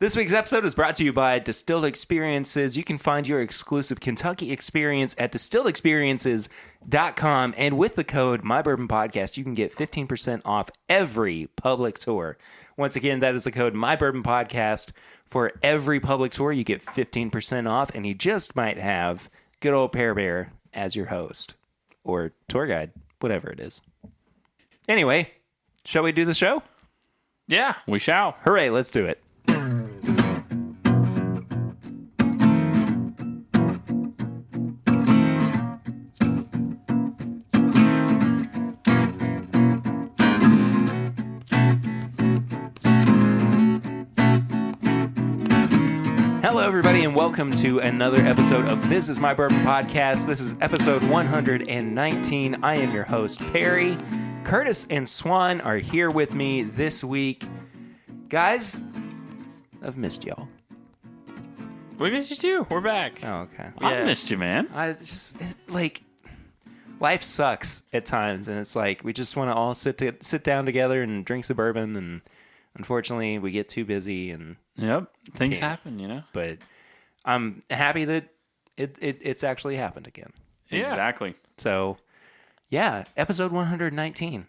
This week's episode is brought to you by Distilled Experiences. You can find your exclusive Kentucky experience at distilledexperiences.com. And with the code MyBourbonPodcast, you can get 15% off every public tour. Once again, that is the code MyBourbonPodcast. For every public tour, you get 15% off, and you just might have good old Pear Bear as your host or tour guide, whatever it is. Anyway, shall we do the show? Yeah, we shall. Hooray, let's do it. Hello, everybody, and welcome to another episode of This Is My Bourbon Podcast. This is episode 119. I am your host, Perry. Curtis and Swan are here with me this week. Guys, I've missed y'all. We missed you too. We're back. Oh, okay. I missed you, man. Life sucks at times, and it's like we just want to all sit down together and drink some bourbon, and unfortunately, we get too busy and things happen, you know. But I'm happy that it's actually happened again. Yeah. Exactly. So, yeah, episode 119.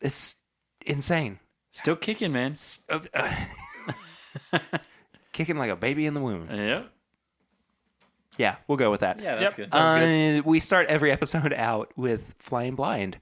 It's insane. Still kicking, man. Kicking like a baby in the womb. Yep. Yeah, we'll go with that. Yeah, that's good. Sounds good. We start every episode out with Flying Blind.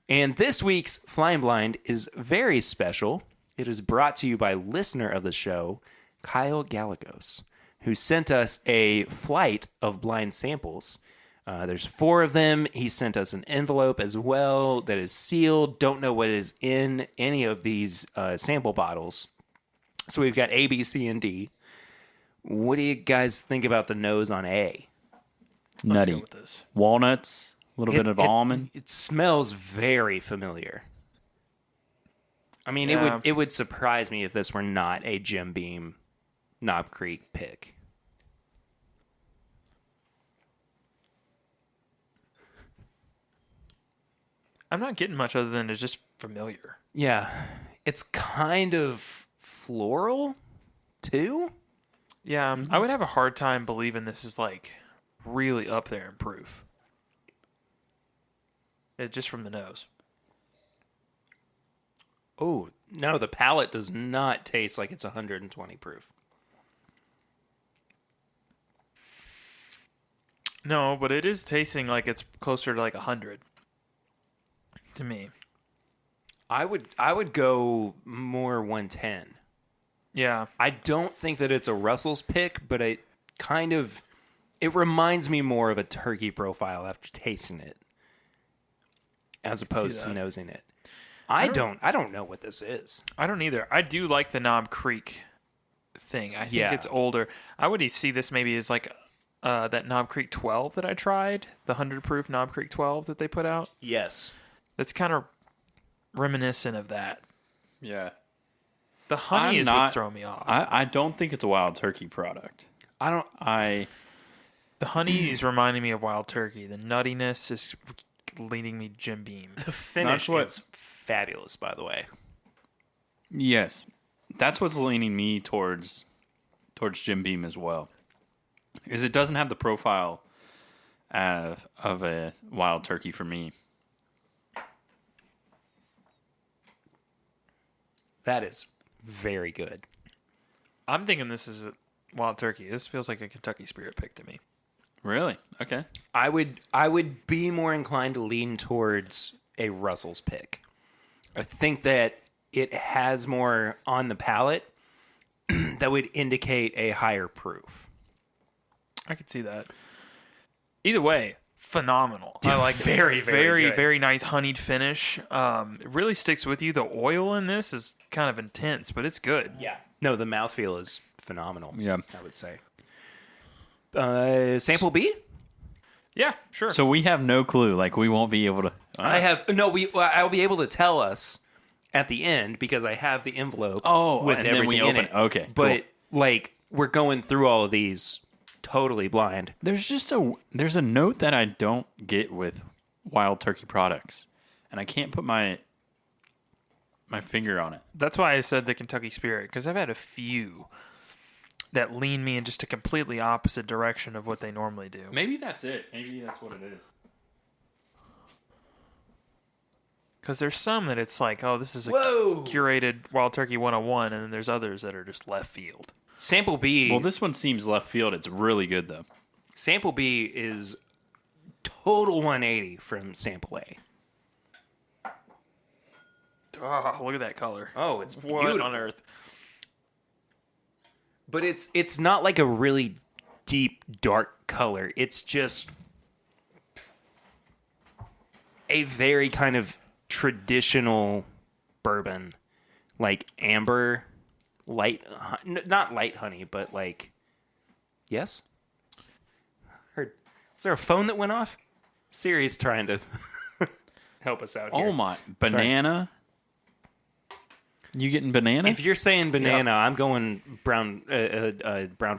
And this week's Flying Blind is very special. It is brought to you by listener of the show, Kyle Gallegos, who sent us a flight of blind samples. There's 4 of them. He sent us an envelope as well that is sealed. Don't know what is in any of these sample bottles. So we've got A, B, C, and D. What do you guys think about the nose on A? Nutty. Let's go with this. Walnuts, a little bit of almond. It smells very familiar. I mean, it would surprise me if this were not a Jim Beam Knob Creek pick. I'm not getting much other than it's just familiar. Yeah. It's kind of floral, too? Yeah, I would have a hard time believing this is, like, really up there in proof. It's just from the nose. Oh, no, the palate does not taste like it's 120 proof. No, but it is tasting like it's closer to, like, 100 to me. I would go more 110. Yeah. I don't think that it's a Russell's pick, but it reminds me more of a turkey profile after tasting it as opposed to nosing it. I don't know what this is. I don't either. I do like the Knob Creek thing. I think it's older. I would see this maybe as like that Knob Creek 12 that I tried, the 100 proof Knob Creek 12 that they put out. Yes. That's kind of reminiscent of that. Yeah. The honey is what's throwing me off. I don't think it's a Wild Turkey product. The honey is reminding me of Wild Turkey. The nuttiness is leading me Jim Beam. The finish is fabulous, by the way. Yes. That's what's leaning me towards Jim Beam as well. Is it doesn't have the profile of a Wild Turkey for me. That is very good. I'm thinking this is a Wild Turkey. This feels like a Kentucky Spirit pick to me. Really? Okay. I would be more inclined to lean towards a Russell's pick. I think that it has more on the palate that would indicate a higher proof. I could see that. Either way, phenomenal. I like very, it. Very, good. very nice honeyed finish. It really sticks with you. The oil in this is kind of intense, but it's good. Yeah. No, the mouthfeel is phenomenal. Yeah. I would say. Sample B? Yeah, sure. So we have no clue. Like, we won't be able to... I'll be able to tell us at the end because I have the envelope with and everything then we in open it. Okay, But, we're going through all of these totally blind. There's a note that I don't get with Wild Turkey products. And I can't put my my finger on it. That's why I said the Kentucky Spirit, because I've had a few that lean me in just a completely opposite direction of what they normally do. Maybe that's it. Maybe that's what it is. Because there's some that it's like, oh, this is a Whoa! curated Wild Turkey 101, and then there's others that are just left field. Sample B. Well, this one seems left field. It's really good, though. Sample B is total 180 from Sample A. Oh, look at that color. Oh, it's What beautiful. on earth? But it's not like a really deep, dark color. It's just a very kind of traditional bourbon, like amber, not light honey, but like, yes? Heard. Is there a phone that went off? Siri's trying to help us out here. Oh, my. Banana? You getting banana? If you're saying banana, I'm going brown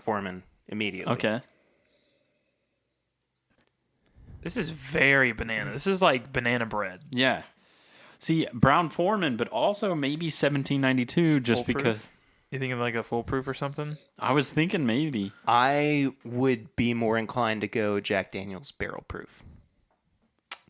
Foreman immediately. Okay. This is very banana. This is like banana bread. Yeah. See, Brown Foreman, but also maybe 1792 just Foolproof? because You think of like a foolproof or something? I was thinking maybe. I would be more inclined to go Jack Daniel's Barrel Proof.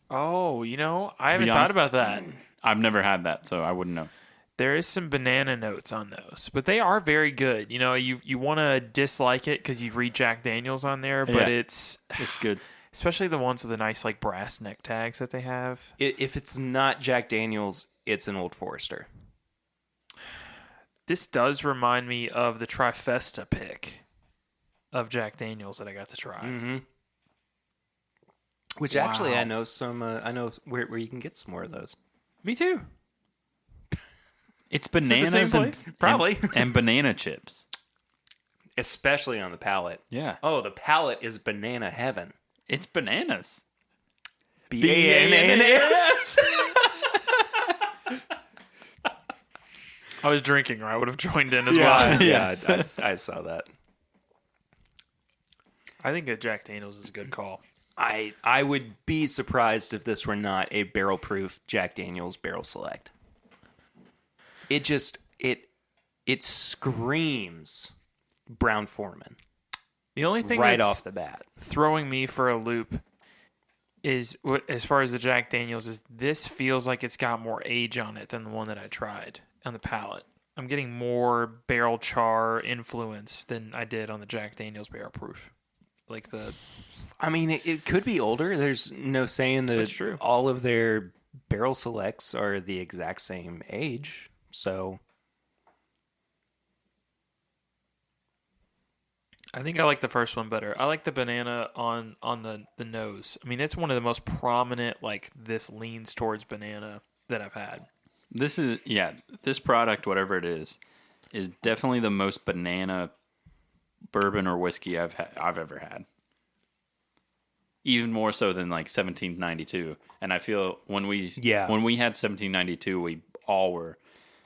Oh, I haven't be thought honest- about that. I've never had that, so I wouldn't know. There is some banana notes on those, but they are very good. You want to dislike it because you read Jack Daniels on there, but Yeah. it's good. especially the ones with the nice like brass neck tags that they have. If it's not Jack Daniel's, it's an Old Forester. This does remind me of the Trifesta pick of Jack Daniels that I got to try. Mm-hmm. Which actually, I know some. I know where you can get some more of those. Me too. It's it the bananas same and, place? Probably. and banana chips. Especially on the palate. Yeah. Oh, the palate is banana heaven. It's bananas. B-A-N-A-N-A-S. I was drinking, or I would have joined in as well. Yeah, I saw that. I think that Jack Daniels is a good call. I would be surprised if this were not a barrel proof Jack Daniel's Barrel Select. It just it screams Brown Foreman The only thing right that's off the bat. throwing me for a loop is, as far as the Jack Daniels, is this feels like it's got more age on it than the one that I tried on the palate. I'm getting more barrel char influence than I did on the Jack Daniels Barrel Proof. I mean, it could be older. There's no saying that That's true. all of their barrel selects are the exact same age. So I think I like the first one better. I like the banana on the nose. I mean, it's one of the most prominent, this leans towards banana that I've had. This product, whatever it is definitely the most banana bourbon or whiskey I've ever had. Even more so than 1792. And I feel when we had 1792, we all were,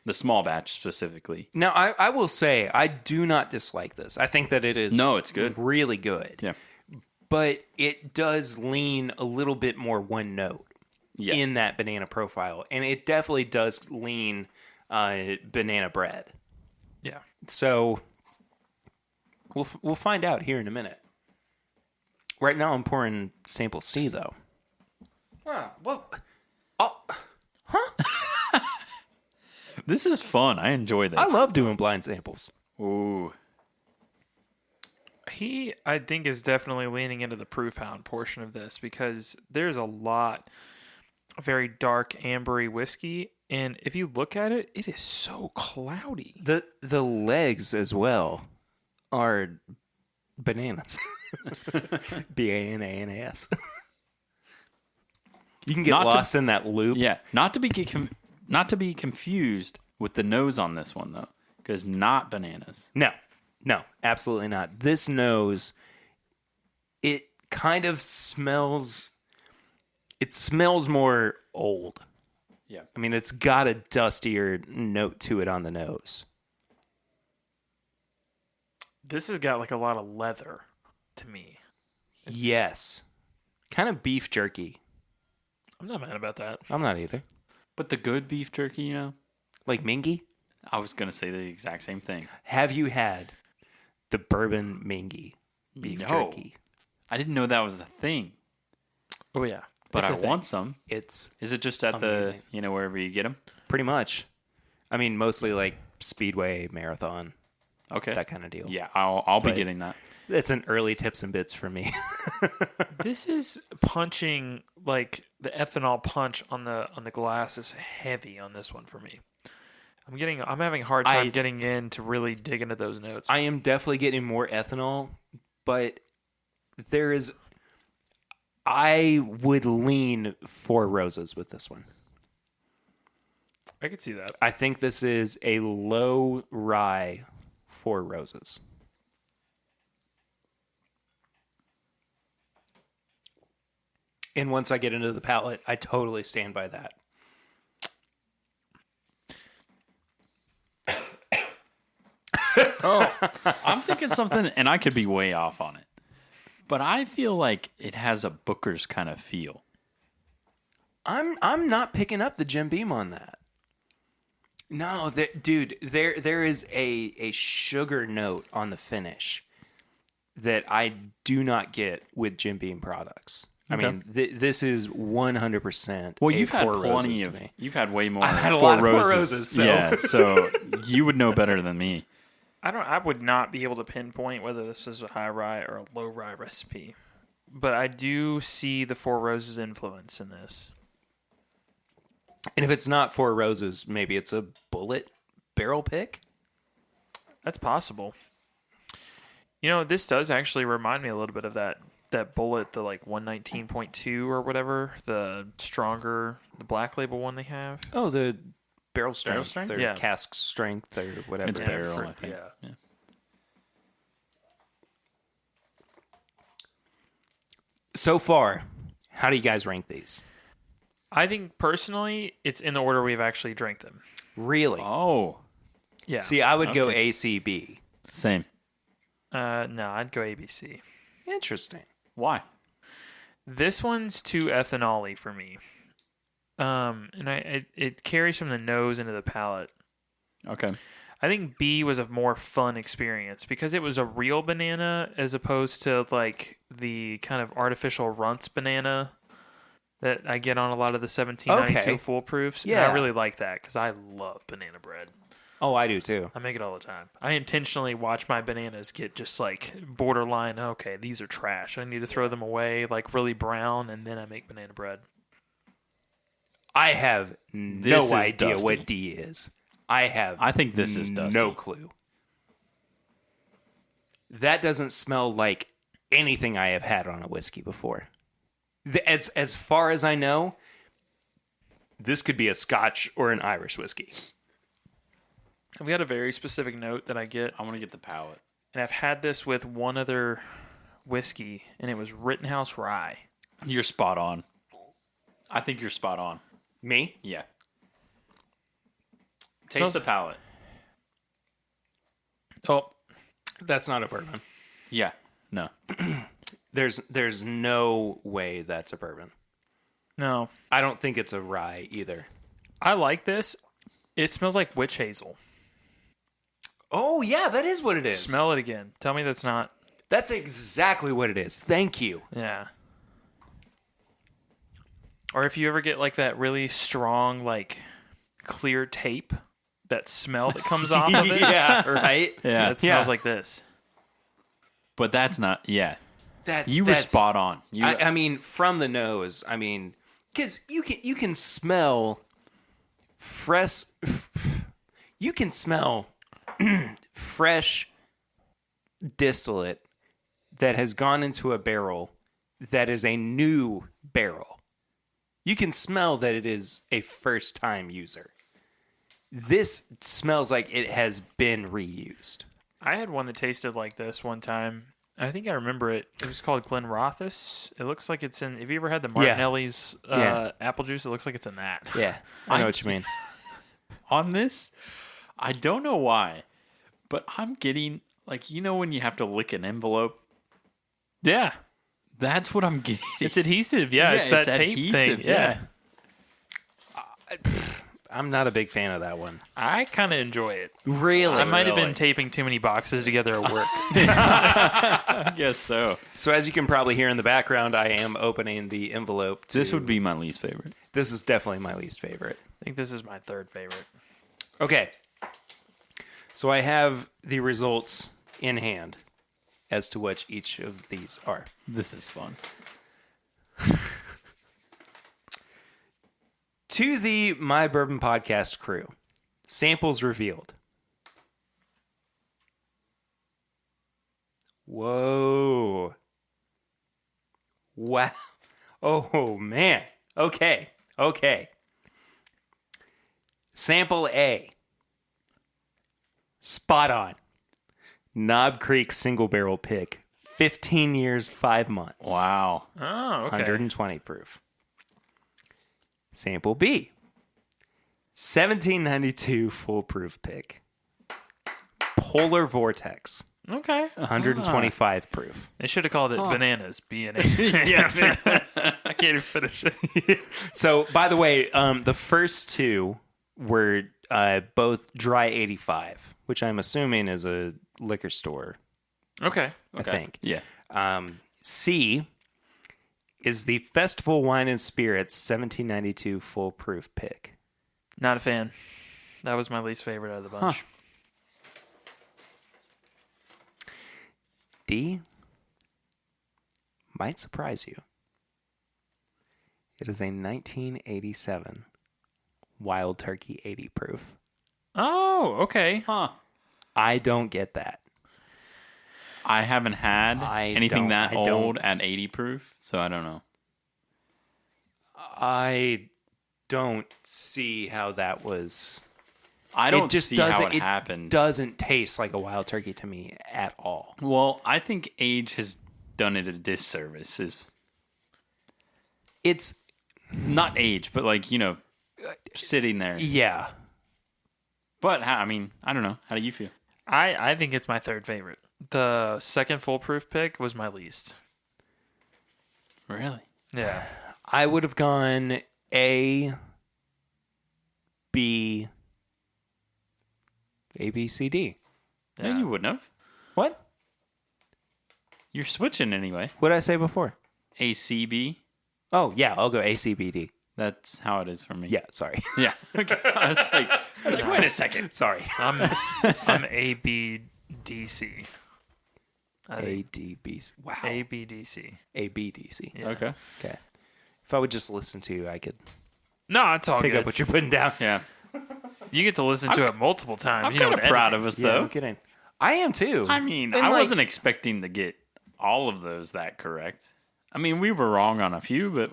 the small batch specifically. now I will say I do not dislike this. I think that it is it's good. really good. Yeah. But it does lean a little bit more one note in that banana profile. And it definitely does lean banana bread. Yeah. So we'll find out here in a minute. Right now I'm pouring sample C though. Whoa. Oh, This is fun. I enjoy this. I love doing blind samples. Ooh. He, I think, is definitely leaning into the proof hound portion of this because there's a lot of very dark ambery whiskey, and if you look at it, it is so cloudy. The legs as well are bananas. B-A-N-A-N-A-S. You can get lost in that loop. Yeah, not to be confused with the nose on this one though, because not bananas. No, absolutely not. This nose, it kind of smells. It smells more old. Yeah, I mean, it's got a dustier note to it on the nose. This has got a lot of leather to me. Yes. Kind of beef jerky. I'm not mad about that. I'm not either. but the good beef jerky, Like Mingy? I was going to say the exact same thing. Have you had the bourbon Mingy beef No. jerky? I didn't know that was a thing, Oh yeah, but It's I a thing. want some. It's Is it just at amazing. the, wherever you get them? pretty much. I mean, mostly like Speedway, Marathon, Okay. that kind of deal. Yeah, I'll be But- getting that. It's an early tips and bits for me. this is punching like the ethanol punch on the glass is heavy on this one for me. I'm having a hard time getting in to really dig into those notes. I am definitely getting more ethanol, but I would lean Four Roses with this one. I could see that. I think this is a low rye Four Roses. And once I get into the palate, I totally stand by that. I'm thinking something, and I could be way off on it, but I feel like it has a Booker's kind of feel. I'm not picking up the Jim Beam on that. No, dude, there is a sugar note on the finish that I do not get with Jim Beam products. I Okay. mean, this is 100%. Well, a you've had Four plenty Roses to of. me. You've had way more. I've had a Four lot of Four Roses, so. Yeah, so you would know better than me. I would not be able to pinpoint whether this is a high rye or a low rye recipe, but I do see the Four Roses influence in this. And if it's not Four Roses, maybe it's a Bullet barrel pick. That's possible. This does actually remind me a little bit of that Bullet, the like 119.2 or whatever, the Black Label one they have. Oh, the barrel strength, strength? or Yeah. cask strength, or whatever. It's barrel, I think. Yeah. Yeah. So far, how do you guys rank these? I think personally, it's in the order we've actually drank them. Really? Oh, Yeah. See, I would go Okay. ACB. same. No, I'd go ABC. Interesting. Why? This one's too ethanol-y for me. And it carries from the nose into the palate. Okay. I think B was a more fun experience because it was a real banana as opposed to like the kind of artificial runts banana that I get on a lot of the 1792 Okay. foolproofs. And Yeah. I really like that because I love banana bread. Oh, I do too. I make it all the time. I intentionally watch my bananas get just like borderline, okay, these are trash. I need to throw them away, like really brown, and then I make banana bread. I have This is no idea dusty. what D is. I think this is dusty. no clue. That doesn't smell like anything I have had on a whiskey before. As far as I know, this could be a Scotch or an Irish whiskey. I've got a very specific note that I get, I want to get the palate. and I've had this with one other whiskey, and it was Rittenhouse Rye. You're spot on. I think you're spot on. Me? Yeah. Taste Smells- the palate. Oh, that's not a bourbon. Yeah. No. There's no way that's a bourbon. No, I don't think it's a rye either. I like this. It smells like witch hazel. Oh, yeah, that is what it is. Smell it again. Tell me that's not. That's exactly what it is. Thank you. Yeah. Or if you ever get like that really strong, like clear tape, that smell that comes off of it. Yeah, right? Yeah. It smells Yeah. like this. But that's not. Yeah. That You were that's- spot on. I mean, from the nose. I mean, because you can smell fresh. You can smell fresh distillate that has gone into a barrel that is a new barrel. You can smell that it is a first time user. This smells like it has been reused. I had one that tasted like this one time. I think I remember it. It was called Glenrothes. It looks like it's in. Have you ever had the Martinelli's Yeah. apple juice? It looks like it's in that. Yeah, I know what you mean. on this, I don't know why, but I'm getting like when you have to lick an envelope. Yeah. That's what I'm getting. It's adhesive. Yeah, it's that tape adhesive, thing. Yeah. I'm not a big fan of that one. I kind of enjoy it. Really? I might have been taping too many boxes together at work. I guess so. So as you can probably hear in the background, I am opening the envelope. This would be my least favorite. This is definitely my least favorite. I think this is my third favorite. Okay. So I have the results in hand as to what each of these are. This is fun. To the My Bourbon Podcast crew, samples revealed. Whoa. Wow. Oh, man. Okay. Sample A. Spot on. Knob Creek single barrel pick. 15 years, 5 months. Wow. Oh, okay. 120 proof. Sample B. 1792 full proof pick. Polar Vortex. Okay. 125 proof. They should have called it Bananas. B-N-A. Yeah. I can't even finish it. So, by the way, the first two were both dry 85, which I'm assuming is a liquor store, Okay. I think. Yeah. C is the Festival Wine and Spirits 1792 full proof pick. Not a fan. That was my least favorite out of the bunch. D might surprise you. It is a 1987 Wild Turkey 80 proof. Oh, okay. Huh. I don't get that. I haven't had anything that I don't. old at 80 proof, so I don't know. I don't see how that was. I don't just see how doesn't- it happened. Doesn't taste like a Wild Turkey to me at all. Well, I think age has done it a disservice. It's Not age, but like, sitting there. yeah. But, I mean, I don't know. How do you feel? I think it's my third favorite. The second foolproof pick was my least. Really? Yeah. I would have gone A, B, C, D. No, you wouldn't have. What? You're switching anyway. What did I say before? ACB. Oh, yeah, I'll go A, C, B, D. That's how it is for me. Yeah, sorry. Yeah. Okay. I was like, wait a second. Sorry. I'm A, B, D, C. A, D, B, C. Wow. A, B, D, C. A, B, D, C. Yeah. Okay. Okay. If I would just listen to you, I could No, it's all pick good. up what you're putting down. Yeah. You get to listen to it multiple times. I'm You know kind of what proud editing- of us, Yeah, though. no kidding. I am too. I mean, And I like- wasn't expecting to get all of those that correct. I mean, we were wrong on a few, but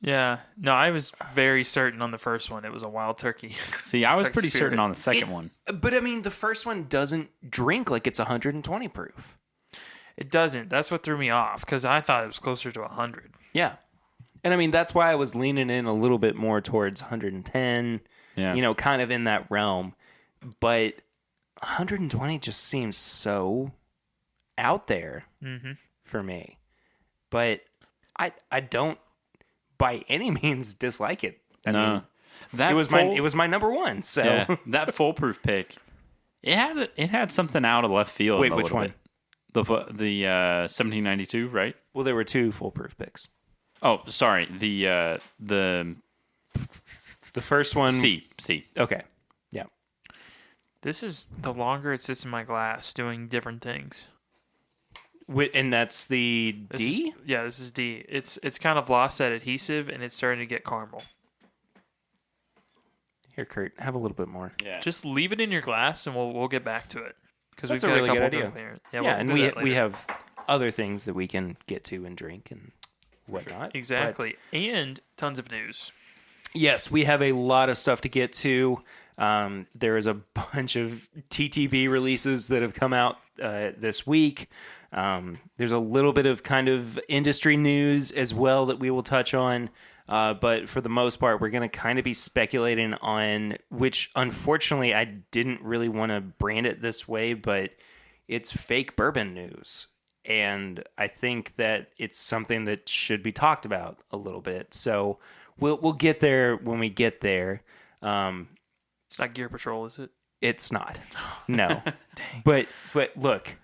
Yeah. No, I was very certain on the first one. It was a wild turkey. see, I was Turkey pretty Spirit. certain on the second one. But I mean, the first one doesn't drink like it's 120 proof. It doesn't. That's what threw me off because I thought it was closer to 100. Yeah. And I mean, that's why I was leaning in a little bit more towards 110, Yeah. kind of in that realm. But 120 just seems so out there for me. But I don't by any means dislike it. I mean, that it was my number one. So yeah, that foolproof pick. It had something out of left field. Wait, a which little one? bit. The 1792, right? Well, there were two foolproof picks. Oh, sorry. The The first one, C. Okay, yeah. This is the longer it sits in my glass doing different things. And that's the This D. is- yeah, this is D. It's kind of lost that adhesive and it's starting to get caramel. Here, Kurt, have a little bit more. Yeah. Just leave it in your glass and we'll get back to it because we've That's a got really a good couple idea. to clear. Yeah, we'll and do that we later. have other things that we can get to and drink and whatnot. Exactly, and tons of news. Yes, we have a lot of stuff to get to. There is a bunch of TTB releases that have come out this week. There's a little bit of kind of industry news as well that we will touch on. But for the most part, we're going to kind of be speculating on which, unfortunately, I didn't really want to brand it this way, but it's fake bourbon news. And I think that it's something that should be talked about a little bit. So we'll get there when we get there. It's not Gear Patrol, is it? It's not. No. But look,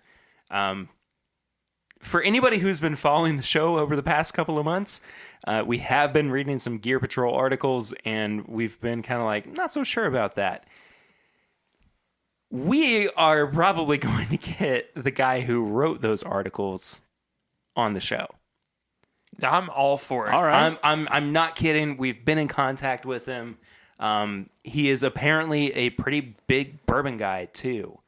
for anybody who's been following the show over the past couple of months, we have been reading some Gear Patrol articles, and we've been kind of like, not so sure about that. We are probably going to get the guy who wrote those articles on the show. I'm all for it. All right. I'm not kidding. We've been in contact with him. He is apparently a pretty big bourbon guy too.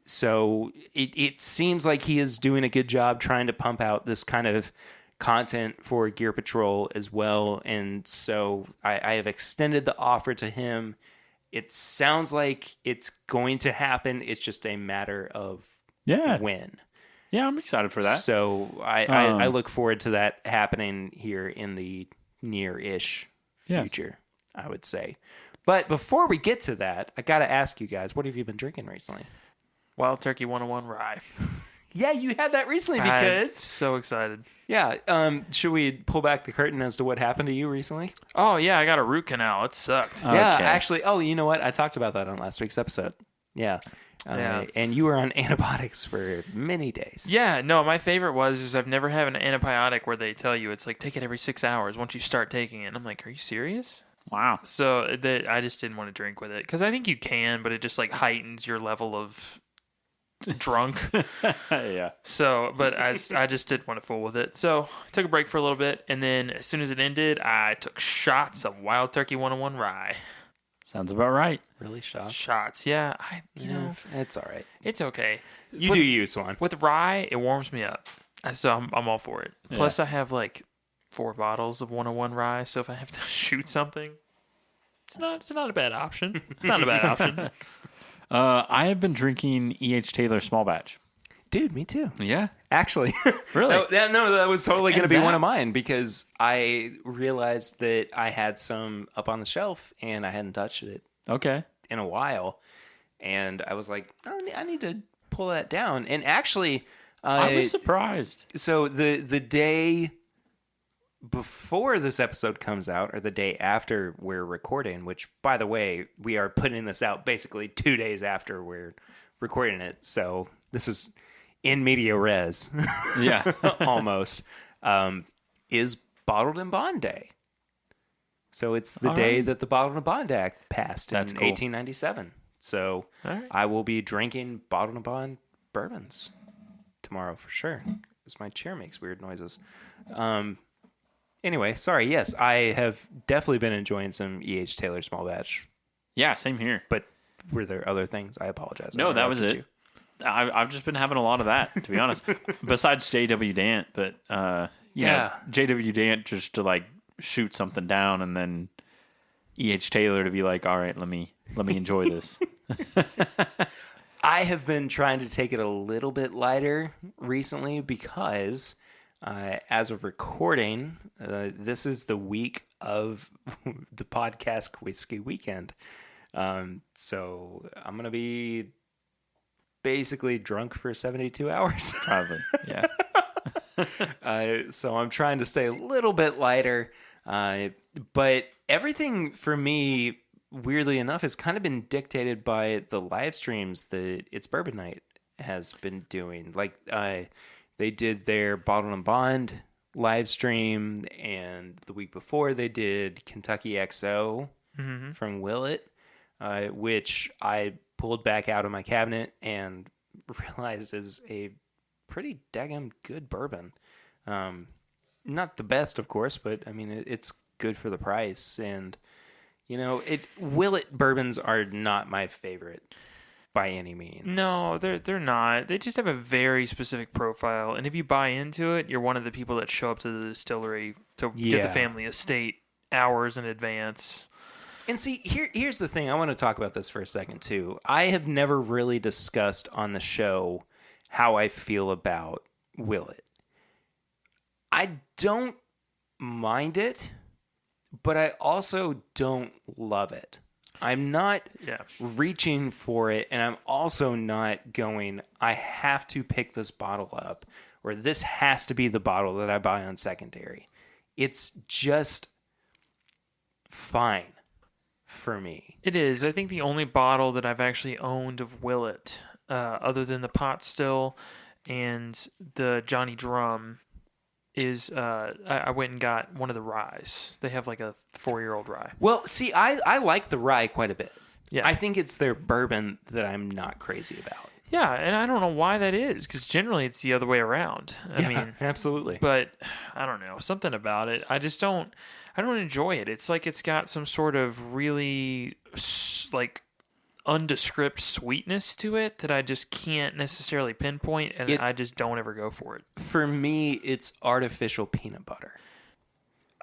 So it seems like he is doing a good job trying to pump out this kind of content for Gear Patrol as well. And so I have extended the offer to him. It sounds like it's going to happen. It's just a matter of when. Yeah, I'm excited for that. So I look forward to that happening here in the near-ish future, I would say. But before we get to that, I got to ask you guys, what have you been drinking recently? Wild Turkey 101 Rye. Yeah, you had that recently I'm because... so excited. Yeah, should we pull back the curtain as to what happened to you recently? Oh, yeah, I got a root canal. It sucked. Yeah, Okay. actually, you know what? I talked about that on last week's episode. Yeah. Yeah. And you were on antibiotics for many days. Yeah, no, my favorite is I've never had an antibiotic where they tell you it's like take it every 6 hours once you start taking it. And I'm like, are you serious? Wow. So I just didn't want to drink with it because I think you can, but it just like heightens your level of drunk. Yeah. So, but I just didn't want to fool with it. So I took a break for a little bit, and then as soon as it ended, I took shots of Wild Turkey 101 Rye. Sounds about right. Really shocked? Shots, yeah. You know, It's all right. it's okay. You do you, Swan. With rye, it warms me up, so I'm all for it. Plus, I have like 4 bottles of 101 Rye, so if I have to shoot something, it's not a bad option. It's not a bad option. I have been drinking E.H. Taylor Small Batch. Dude, me too. Yeah. Actually. Really? that was totally going to be that- one of mine because I realized that I had some up on the shelf and I hadn't touched it Okay. in a while. And I was like, I need to pull that down. And actually, I was surprised. so the day before this episode comes out, or the day after we're recording, which, by the way, we are putting this out basically 2 days after we're recording it. So this is in media res, Yeah. almost, is Bottled and Bond Day. So it's the day that the Bottled and Bond Act passed That's in cool. 1897. So All right. I will be drinking Bottled and Bond bourbons tomorrow for sure. Because my chair makes weird noises. Anyway, sorry. Yes, I have definitely been enjoying some E.H. Taylor Small Batch. Yeah, same here. But were there other things? I apologize. No, I that was interrupted it. you. I've just been having a lot of that, to be honest. Besides J.W. Dant, but Yeah. J.W. Dant just to like shoot something down, and then E.H. Taylor to be like, all right, let me enjoy this. I have been trying to take it a little bit lighter recently because, as of recording, this is the week of the podcast Whiskey Weekend. So I'm going to be basically drunk for 72 hours. Probably, yeah. So I'm trying to stay a little bit lighter. But everything for me, weirdly enough, has kind of been dictated by the live streams that It's Bourbon Night has been doing. Like, they did their Bottled and Bond live stream, and the week before they did Kentucky XO from Willet, which I pulled back out of my cabinet and realized is a pretty daggum good bourbon. Not the best, of course, but I mean, it's good for the price. And, you know, Willet bourbons are not my favorite by any means. No, they're not. They just have a very specific profile, and if you buy into it, you're one of the people that show up to the distillery to get the family estate hours in advance. And see, here's the thing. I want to talk about this for a second, too. I have never really discussed on the show how I feel about Willet. I don't mind it, but I also don't love it. I'm not reaching for it, and I'm also not going, I have to pick this bottle up, or this has to be the bottle that I buy on secondary. It's just fine. for me. It is. I think the only bottle that I've actually owned of Willet, other than the pot still and the Johnny Drum, is I went and got one of the ryes. They have like a 4-year-old rye. Well, see, I like the rye quite a bit. Yeah. I think it's their bourbon that I'm not crazy about. Yeah, and I don't know why that is, because generally it's the other way around. I mean, absolutely. but I don't know, something about it. I don't enjoy it. It's like it's got some sort of really like undescript sweetness to it that I just can't necessarily pinpoint, and I just don't ever go for it. For me, it's artificial peanut butter.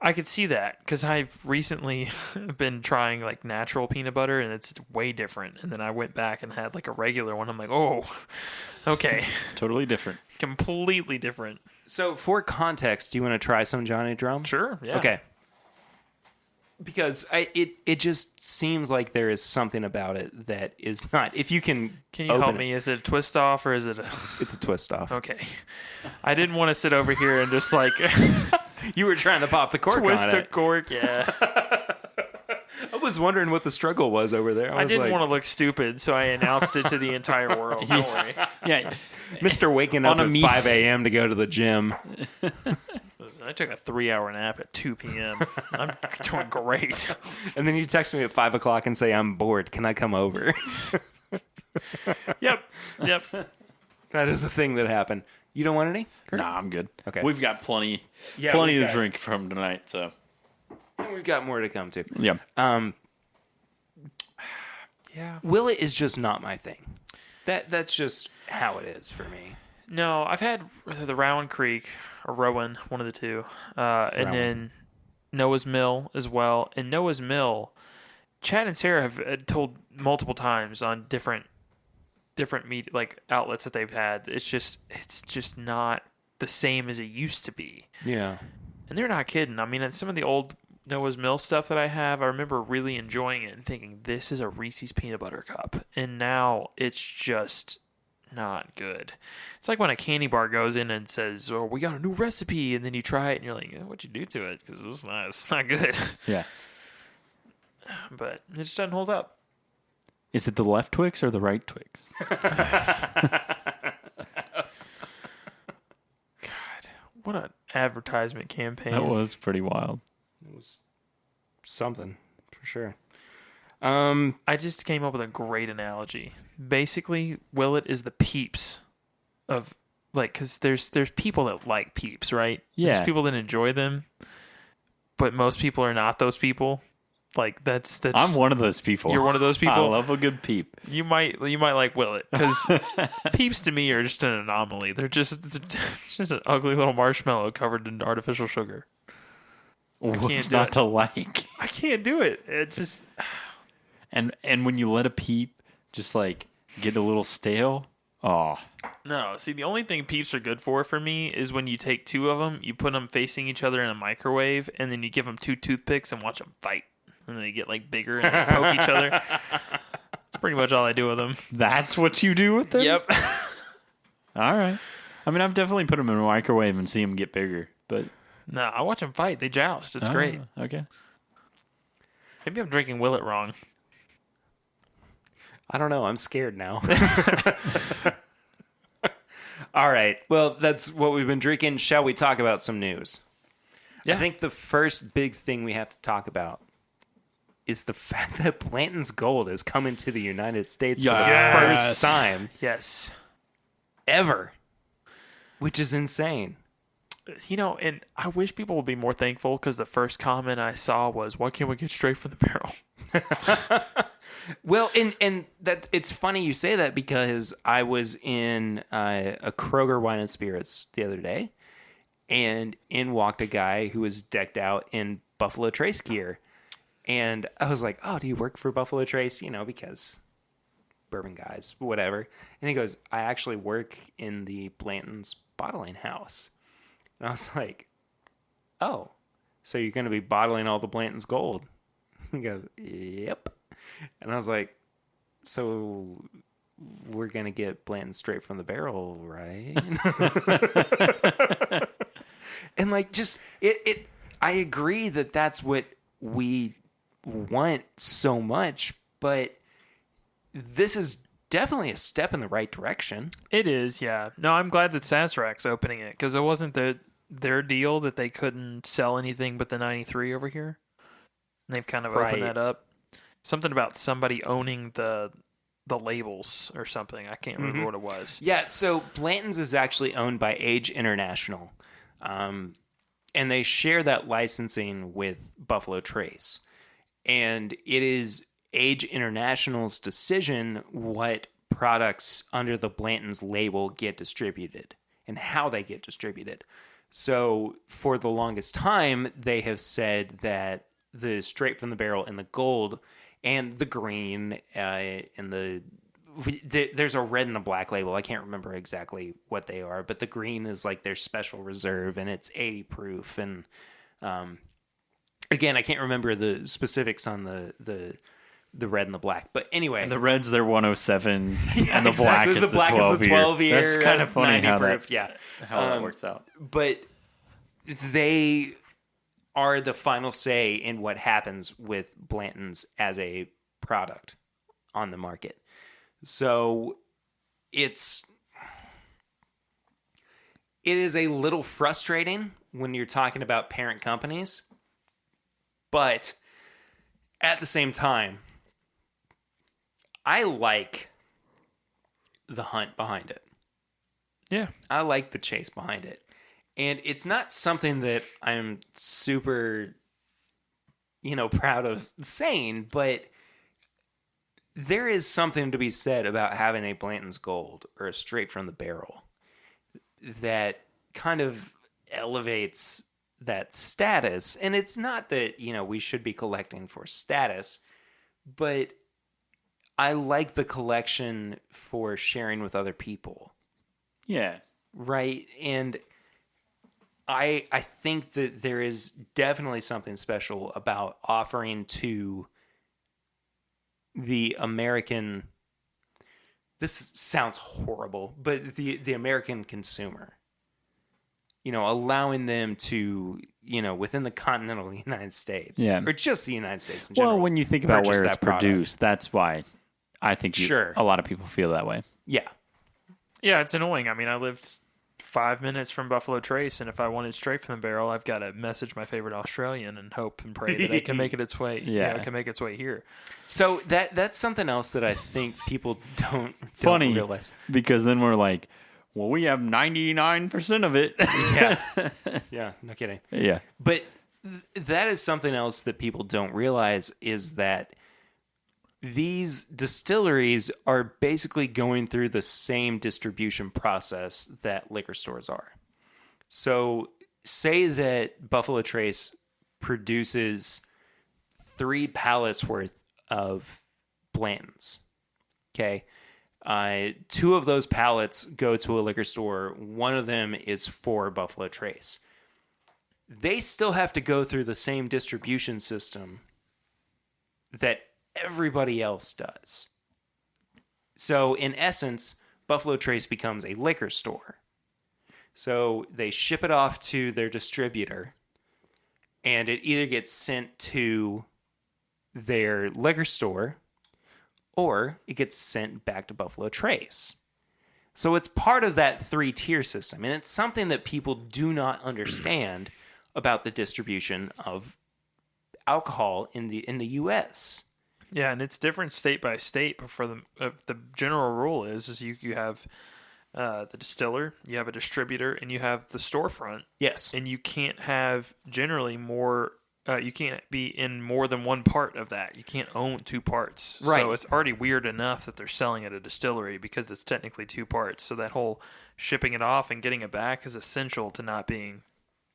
I could see that because I've recently been trying like natural peanut butter and it's way different. And then I went back and had like a regular one. I'm like, oh, okay. It's totally different. Completely different. So for context, do you want to try some Johnny Drum? Sure. Yeah. Okay. Because it just seems like there is something about it that is not. If you can you help me? Is it a twist off or is it a... It's a twist off. Okay. I didn't want to sit over here and just like... You were trying to pop the cork twist on a it. cork, yeah. I was wondering what the struggle was over there. I didn't want to look stupid, so I announced it to the entire world. Don't worry. Yeah. Mr. Waking up at 5 a.m. to go to the gym. Listen, I took a 3-hour nap at 2 p.m. I'm doing great. And then you text me at 5 o'clock and say, I'm bored. Can I come over? Yep. That is a thing that happened. You don't want any? Kurt? Nah, I'm good. Okay. We've got plenty Yeah, to drink from tonight, so. And we've got more to come to. Yeah. Yeah. Willet is just not my thing. That's just how it is for me. No, I've had the Rowan Creek or Rowan, one of the two, and then Noah's Mill as well. And Noah's Mill, Chad and Sarah have told multiple times on different media like outlets that they've had. It's just not the same as it used to be. Yeah. And they're not kidding. I mean, some of the old Noah's Mill stuff that I have, I remember really enjoying it and thinking, this is a Reese's peanut butter cup. And now it's just not good. It's like when a candy bar goes in and says, oh, we got a new recipe. And then you try it and you're like, what'd you do to it? Because it's not good. Yeah. But it just doesn't hold up. Is it the left Twix or the right Twix? God, what an advertisement campaign. That was pretty wild. It was something, for sure. I just came up with a great analogy. Basically, Willet is the Peeps of, like, because there's people that like Peeps, right? Yeah. There's people that enjoy them, but most people are not those people. Like, that's. I'm one of those people. You're one of those people? I love a good peep. You might like Willet, because Peeps to me are just an anomaly. They're just an ugly little marshmallow covered in artificial sugar. What's not to like? I can't do it. It's just... And when you let a peep just like get a little stale, oh. No, see, the only thing Peeps are good for me is when you take two of them, you put them facing each other in a microwave, and then you give them 2 toothpicks and watch them fight. And they get like bigger and they poke each other. That's pretty much all I do with them. That's what you do with them? Yep. All right. I mean, I've definitely put them in a microwave and see them get bigger, but... No, I watch them fight. They joust. It's great. Okay. Maybe I'm drinking Willet wrong. I don't know. I'm scared now. All right. Well, that's what we've been drinking. Shall we talk about some news? Yeah. I think the first big thing we have to talk about is the fact that Blanton's Gold is coming to the United States for the first time Yes. ever, which is insane. You know, and I wish people would be more thankful, because the first comment I saw was, why can't we get straight from the barrel? Well, and that it's funny you say that, because I was in a Kroger Wine and Spirits the other day, and in walked a guy who was decked out in Buffalo Trace gear. And I was like, oh, do you work for Buffalo Trace? You know, because bourbon guys, whatever. And he goes, I actually work in the Blanton's bottling house. And I was like, oh, so you're going to be bottling all the Blanton's Gold? He goes, yep. And I was like, so we're going to get Blanton straight from the barrel, right? And like, just, I agree that that's what we want so much, but this is definitely a step in the right direction. It is, yeah. No, I'm glad that Sazerac's opening it because it wasn't their deal that they couldn't sell anything but the 93 over here. And they've kind of opened that up. Something about somebody owning the labels or something. I can't remember what it was. Yeah, so Blanton's is actually owned by Age International. And they share that licensing with Buffalo Trace. And it is Age International's decision what products under the Blanton's label get distributed and how they get distributed. So for the longest time, they have said that the straight from the barrel and the gold and the green and there's a red and a black label. I can't remember exactly what they are, but the green is like their special reserve and it's 80 proof. And again, I can't remember the specifics on the red and the black. But anyway, the red's their 107 and the exactly. black is the 12 year. That's kind of funny how proof. how that works out. But they are the final say in what happens with Blanton's as a product on the market. So it is a little frustrating when you're talking about parent companies, but at the same time, I like the hunt behind it. Yeah. I like the chase behind it. And it's not something that I'm super, proud of saying, but there is something to be said about having a Blanton's Gold or a straight from the barrel that kind of elevates that status. And it's not that, we should be collecting for status, but I like the collection for sharing with other people. Yeah. Right? And I think that there is definitely something special about offering to the American, this sounds horrible, but the American consumer, allowing them to, within the continental United States, or just the United States in general. Well, when you think about where it's produced, that's why I think a lot of people feel that way. Yeah. Yeah, it's annoying. I mean, I lived 5 minutes from Buffalo Trace, and if I wanted straight from the barrel, I've got to message my favorite Australian and hope and pray that it can make its way. It can make its way here. So that's something else that I think people don't Funny, realize. Because then we're like, well, we have 99% of it. Yeah, no kidding. Yeah. But that is something else that people don't realize is that these distilleries are basically going through the same distribution process that liquor stores are. So say that Buffalo Trace produces 3 pallets worth of Blantons. Okay. 2 of those pallets go to a liquor store. 1 of them is for Buffalo Trace. They still have to go through the same distribution system that everybody else does. So in essence, Buffalo Trace becomes a liquor store. So they ship it off to their distributor, and it either gets sent to their liquor store or it gets sent back to Buffalo Trace. So it's part of that 3-tier system, and it's something that people do not understand about the distribution of alcohol in the U.S. Yeah, and it's different state by state, but for the general rule is you have the distiller, you have a distributor, and you have the storefront. Yes. And you can't have generally more, you can't be in more than one part of that. You can't own 2 parts. Right. So it's already weird enough that they're selling at a distillery because it's technically 2 parts. So that whole shipping it off and getting it back is essential to not being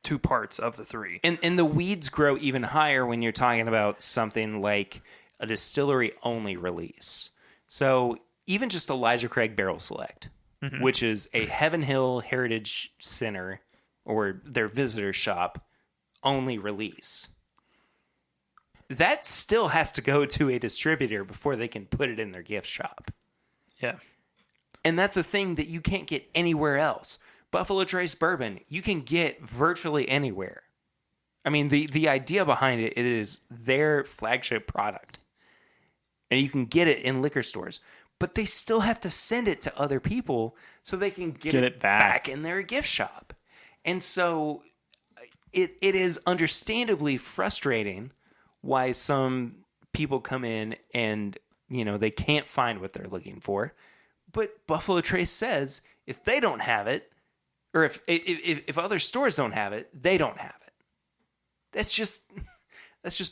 2 parts of the 3. And the weeds grow even higher when you're talking about something like a distillery-only release. So even just Elijah Craig Barrel Select, which is a Heaven Hill Heritage Center or their visitor shop only release, that still has to go to a distributor before they can put it in their gift shop. Yeah. And that's a thing that you can't get anywhere else. Buffalo Trace Bourbon, you can get virtually anywhere. I mean, the idea behind it is their flagship product. And you can get it in liquor stores. But they still have to send it to other people so they can get it back in their gift shop. And so it is understandably frustrating why some people come in and, they can't find what they're looking for. But Buffalo Trace says if they don't have it, or if other stores don't have it, they don't have it. That's just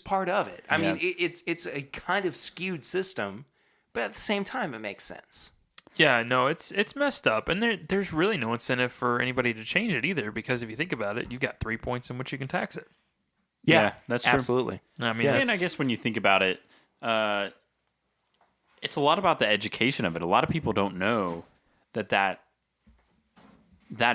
part of it. I mean, it's a kind of skewed system, but at the same time, it makes sense. Yeah, no, it's messed up, and there's really no incentive for anybody to change it either. Because if you think about it, you got 3 points in which you can tax it. Yeah, that's true. Absolutely. I mean, and I guess when you think about it, it's a lot about the education of it. A lot of people don't know that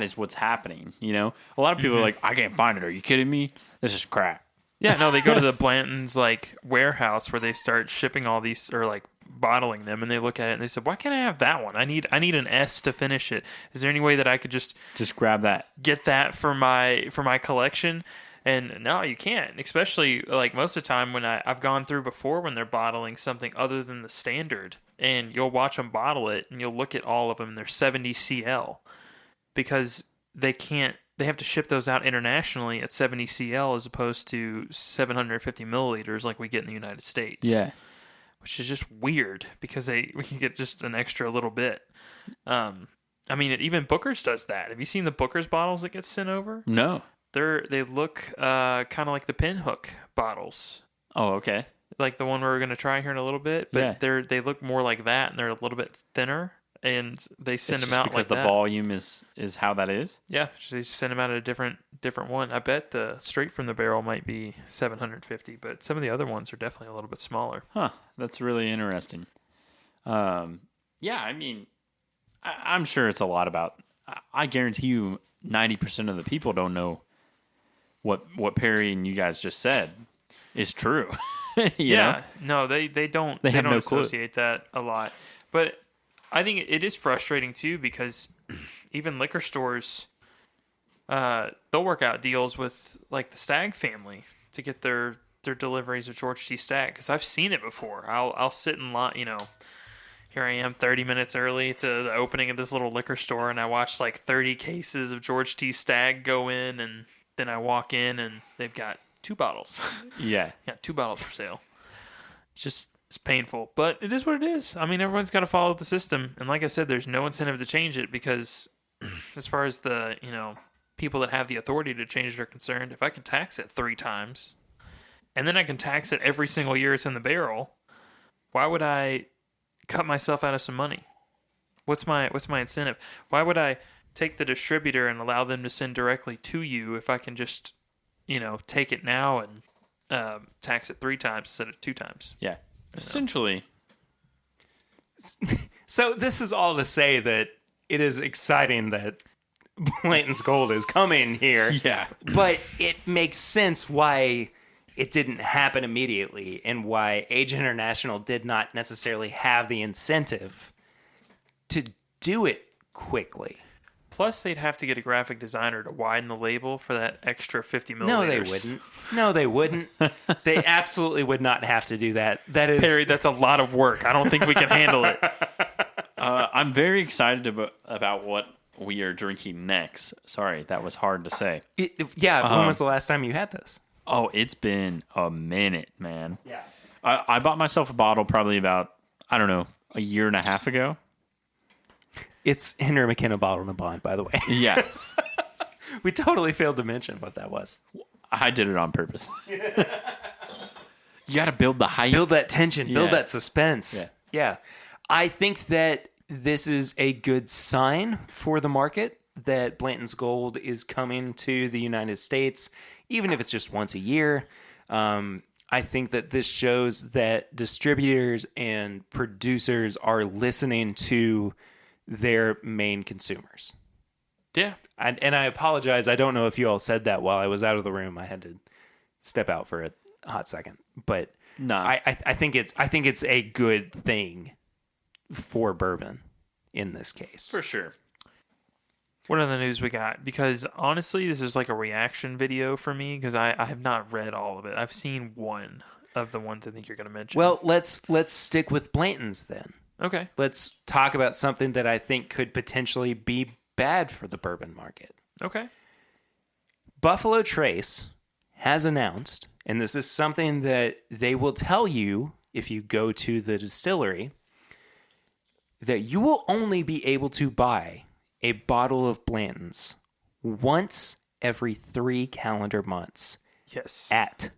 is what's happening. A lot of people are like, I can't find it. Are you kidding me? This is crap. Yeah, no, they go to the Blanton's warehouse where they start shipping all these, or bottling them, and they look at it and they said, "Why can't I have that one? I need an S to finish it. Is there any way that I could just grab that, get that for my collection?" And no, you can't. Especially most of the time when I've gone through before when they're bottling something other than the standard, and you'll watch them bottle it, and you'll look at all of them, and they're 70 CL because they have to ship those out internationally at 70 CL as opposed to 750 milliliters like we get in the United States. Yeah. Which is just weird because we can get just an extra little bit. I mean, even Booker's does that. Have you seen the Booker's bottles that get sent over? No. They look kind of like the Pinhook bottles. Oh, okay. Like the one we're going to try here in a little bit. But they look more like that, and they're a little bit thinner. And they send them out because the volume is how that is. Yeah, they send them out at a different one. I bet the straight from the barrel might be 750, but some of the other ones are definitely a little bit smaller. Huh, that's really interesting. Yeah, I mean, I'm sure it's a lot about. I guarantee you, 90% of the people don't know what Perry and you guys just said is true. you know? No, they don't. They have don't no clue. associate that a lot, but. I think it is frustrating, too, because even liquor stores, they'll work out deals with, the Stagg family to get their deliveries of George T. Stagg. Because I've seen it before. I'll sit in line, here I am 30 minutes early to the opening of this little liquor store, and I watch, 30 cases of George T. Stagg go in, and then I walk in, and they've got 2 bottles. Yeah. Got 2 bottles for sale. It's painful, but it is what it is. I mean, everyone's got to follow the system. And like I said, there's no incentive to change it because as far as the, people that have the authority to change it are concerned, if I can tax it 3 times and then I can tax it every single year it's in the barrel, why would I cut myself out of some money? What's my incentive? Why would I take the distributor and allow them to send directly to you if I can just, take it now and tax it 3 times instead of 2 times? Yeah. Essentially. So this is all to say that it is exciting that Blanton's Gold is coming here. Yeah. But it makes sense why it didn't happen immediately and why Age International did not necessarily have the incentive to do it quickly. Plus, they'd have to get a graphic designer to widen the label for that extra 50 milliliters. No, they wouldn't. They absolutely would not have to do that. That is, Perry, that's a lot of work. I don't think we can handle it. I'm very excited about what we are drinking next. Sorry, that was hard to say. When was the last time you had this? Oh, it's been a minute, man. Yeah. I bought myself a bottle probably about, I don't know, a year and a half ago. It's Henry McKenna Bottled and Bond, by the way. Yeah. We totally failed to mention what that was. I did it on purpose. You got to build the hype. Build that tension. Build that suspense. Yeah. I think that this is a good sign for the market that Blanton's Gold is coming to the United States, even if it's just once a year. I think that this shows that distributors and producers are listening to their main consumers. Yeah. And I apologize. I don't know if you all said that while I was out of the room. I had to step out for a hot second. But no, I think it's a good thing for bourbon in this case. For sure. What other news we got? Because honestly, this is like a reaction video for me because I have not read all of it. I've seen one of the ones I think you're going to mention. Well, let's stick with Blanton's then. Okay. Let's talk about something that I think could potentially be bad for the bourbon market. Okay. Buffalo Trace has announced, and this is something that they will tell you if you go to the distillery, that you will only be able to buy a bottle of Blanton's once every 3 calendar months Yes. at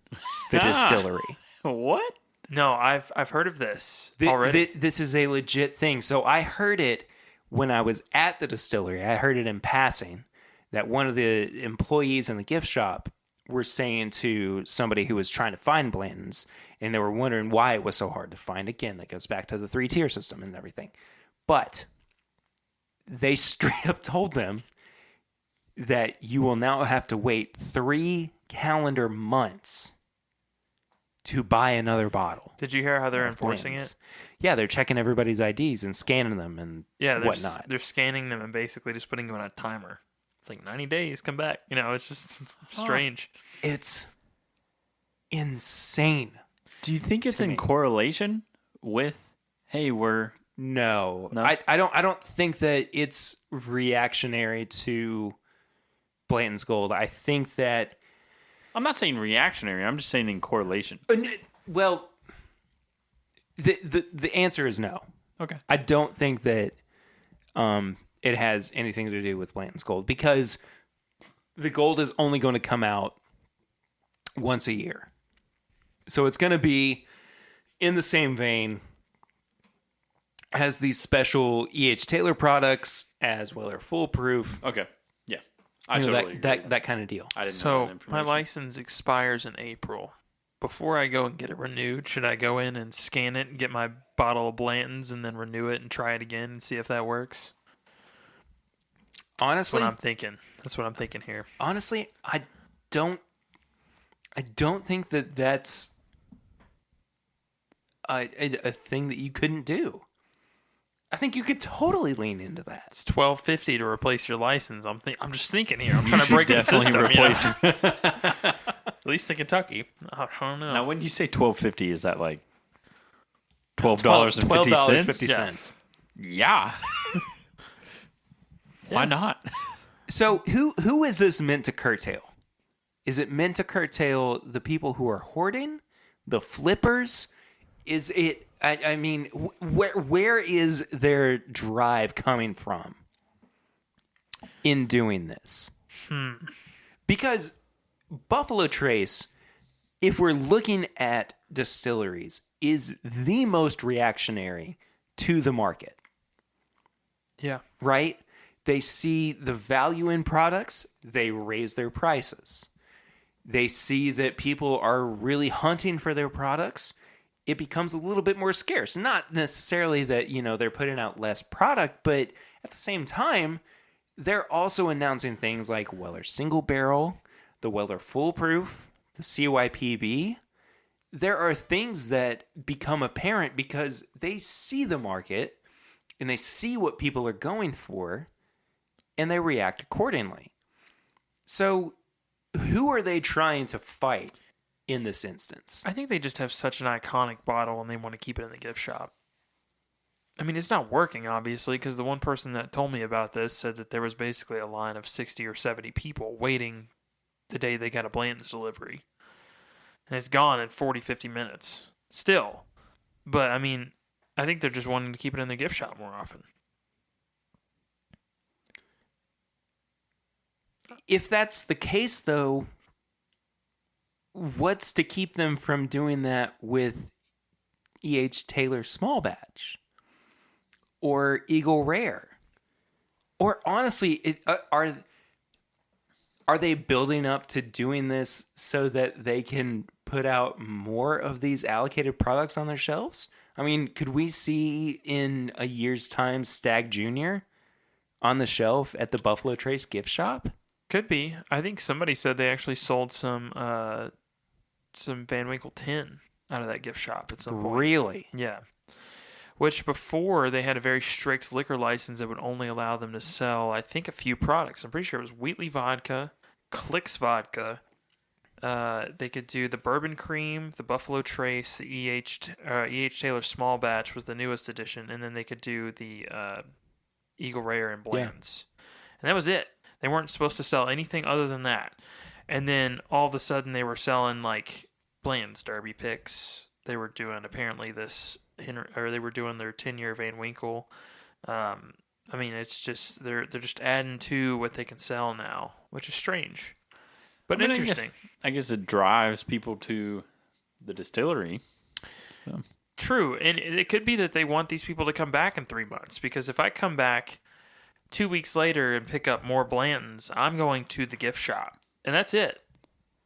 the distillery. What? No, I've heard of this already. This is a legit thing. So I heard it when I was at the distillery. I heard it in passing that one of the employees in the gift shop were saying to somebody who was trying to find Blanton's, and they were wondering why it was so hard to find. Again, that goes back to the 3-tier system and everything. But they straight up told them that you will now have to wait 3 calendar months to buy another bottle. Did you hear how they're enforcing it? Yeah, they're checking everybody's IDs and scanning them and whatnot. They're scanning them and basically just putting them on a timer. It's like 90 days, come back. You know, it's just strange. It's insane. Do you think it's in correlation with, hey, we're... No. No? I don't think that it's reactionary to Blanton's Gold. I think that... I'm not saying reactionary. I'm just saying in correlation. Well, the answer is no. Okay. I don't think that it has anything to do with Blanton's Gold because the gold is only going to come out once a year. So it's going to be in the same vein as these special E.H. Taylor products as well, or foolproof. Okay. Yeah. That kind of deal. I didn't know So that my information. license expires in April. Before I go and get it renewed, should I go in and scan it and get my bottle of Blanton's and then renew it and try it again and see if that works? Honestly, That's what I'm thinking. That's what I'm thinking here. Honestly, I don't think that that's a thing that you couldn't do. I think you could totally lean into that. It's $12.50 to replace your license. I'm just thinking here. I'm You trying to should break the definitely system. replace At least in Kentucky. I don't know. Now, when you say $12.50, is that like $12.50? $12.50. Yeah. Why not? So who is this meant to curtail? Is it meant to curtail the people who are hoarding, the flippers? Is it? I mean, where is their drive coming from in doing this? Because Buffalo Trace, if we're looking at distilleries, is the most reactionary to the market. Yeah. Right? They see the value in products, they raise their prices. They see that people are really hunting for their products, it becomes a little bit more scarce. Not necessarily that, they're putting out less product, but at the same time, they're also announcing things like Weller Single Barrel, the Weller Foolproof, the CYPB. There are things that become apparent because they see the market and they see what people are going for and they react accordingly. So who are they trying to fight in this instance? I think they just have such an iconic bottle and they want to keep it in the gift shop. I mean, it's not working, obviously, because the one person that told me about this said that there was basically a line of 60 or 70 people waiting the day they got a Blanton's delivery. And it's gone in 40, 50 minutes. Still. But, I mean, I think they're just wanting to keep it in the gift shop more often. If that's the case, though, what's to keep them from doing that with E.H. Taylor Small Batch or Eagle Rare? Or honestly, are they building up to doing this so that they can put out more of these allocated products on their shelves? I mean, could we see in a year's time Stag Jr. on the shelf at the Buffalo Trace gift shop? Could be. I think somebody said they actually sold some Van Winkle tin out of that gift shop at some point. Really? Yeah. which before they had a very strict liquor license that would only allow them to sell, I think, a few products. I'm pretty sure it was Wheatley vodka, Clix vodka. They could do the bourbon cream, the Buffalo Trace, the E.H. Taylor small batch was the newest edition, and then they could do the Eagle Rare and Bland's. And that was it. They weren't supposed to sell anything other than that. And then all of a sudden they were selling like Bland's Derby picks. They were doing apparently they were doing their 10-year Van Winkle. I mean, it's just they're just adding to what they can sell now, which is strange, but interesting. I guess it drives people to the distillery. So. True, and it could be that they want these people to come back in 3 months, because if I come back 2 weeks later and pick up more Blantons, I'm going to the gift shop, and that's it.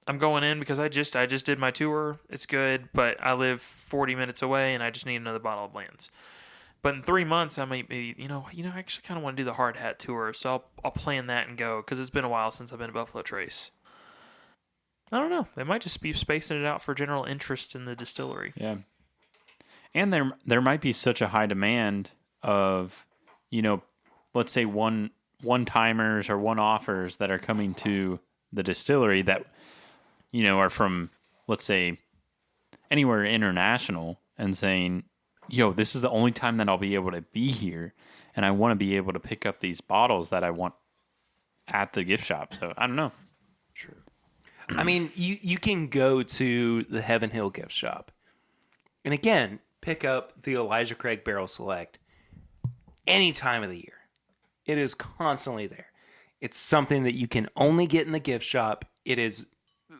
I'm going in because I just did my tour. It's good, but I live 40 minutes away, and I just need another bottle of Blantons. But in 3 months, I might be, I actually kind of want to do the hard hat tour, so I'll plan that and go, because it's been a while since I've been to Buffalo Trace. I don't know. They might just be spacing it out for general interest in the distillery. Yeah. And there might be such a high demand of, let's say one-timers or one-offers that are coming to the distillery that, are from, let's say, anywhere international and saying, this is the only time that I'll be able to be here, and I want to be able to pick up these bottles that I want at the gift shop. So, I don't know. True. I mean, you can go to the Heaven Hill gift shop and, again, pick up the Elijah Craig Barrel Select any time of the year. It is constantly there. It's something that you can only get in the gift shop. It is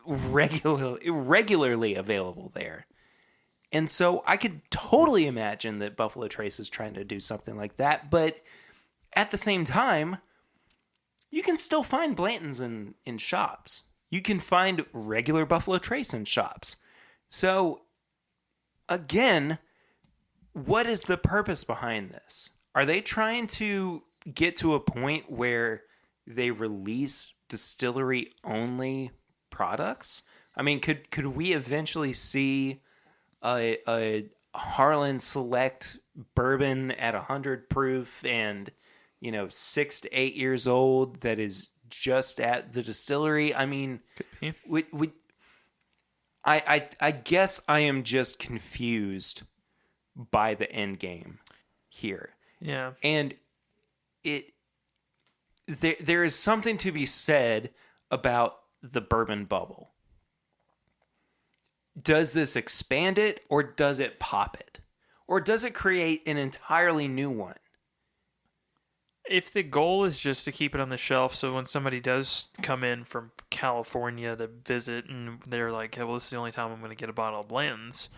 regularly available there. And so I could totally imagine that Buffalo Trace is trying to do something like that. But at the same time, you can still find Blantons in shops. You can find regular Buffalo Trace in shops. So, again, what is the purpose behind this? Are they trying to get to a point where they release distillery-only products? I mean, could we eventually see a Harlan Select bourbon at 100 proof and 6 to 8 years old that is just at the distillery? I mean, I guess I am just confused by the end game here. Yeah. And there is something to be said about the bourbon bubble. Does this expand it, or does it pop it? Or does it create an entirely new one? If the goal is just to keep it on the shelf, so when somebody does come in from California to visit and they're like, hey, well, this is the only time I'm going to get a bottle of Blanton's,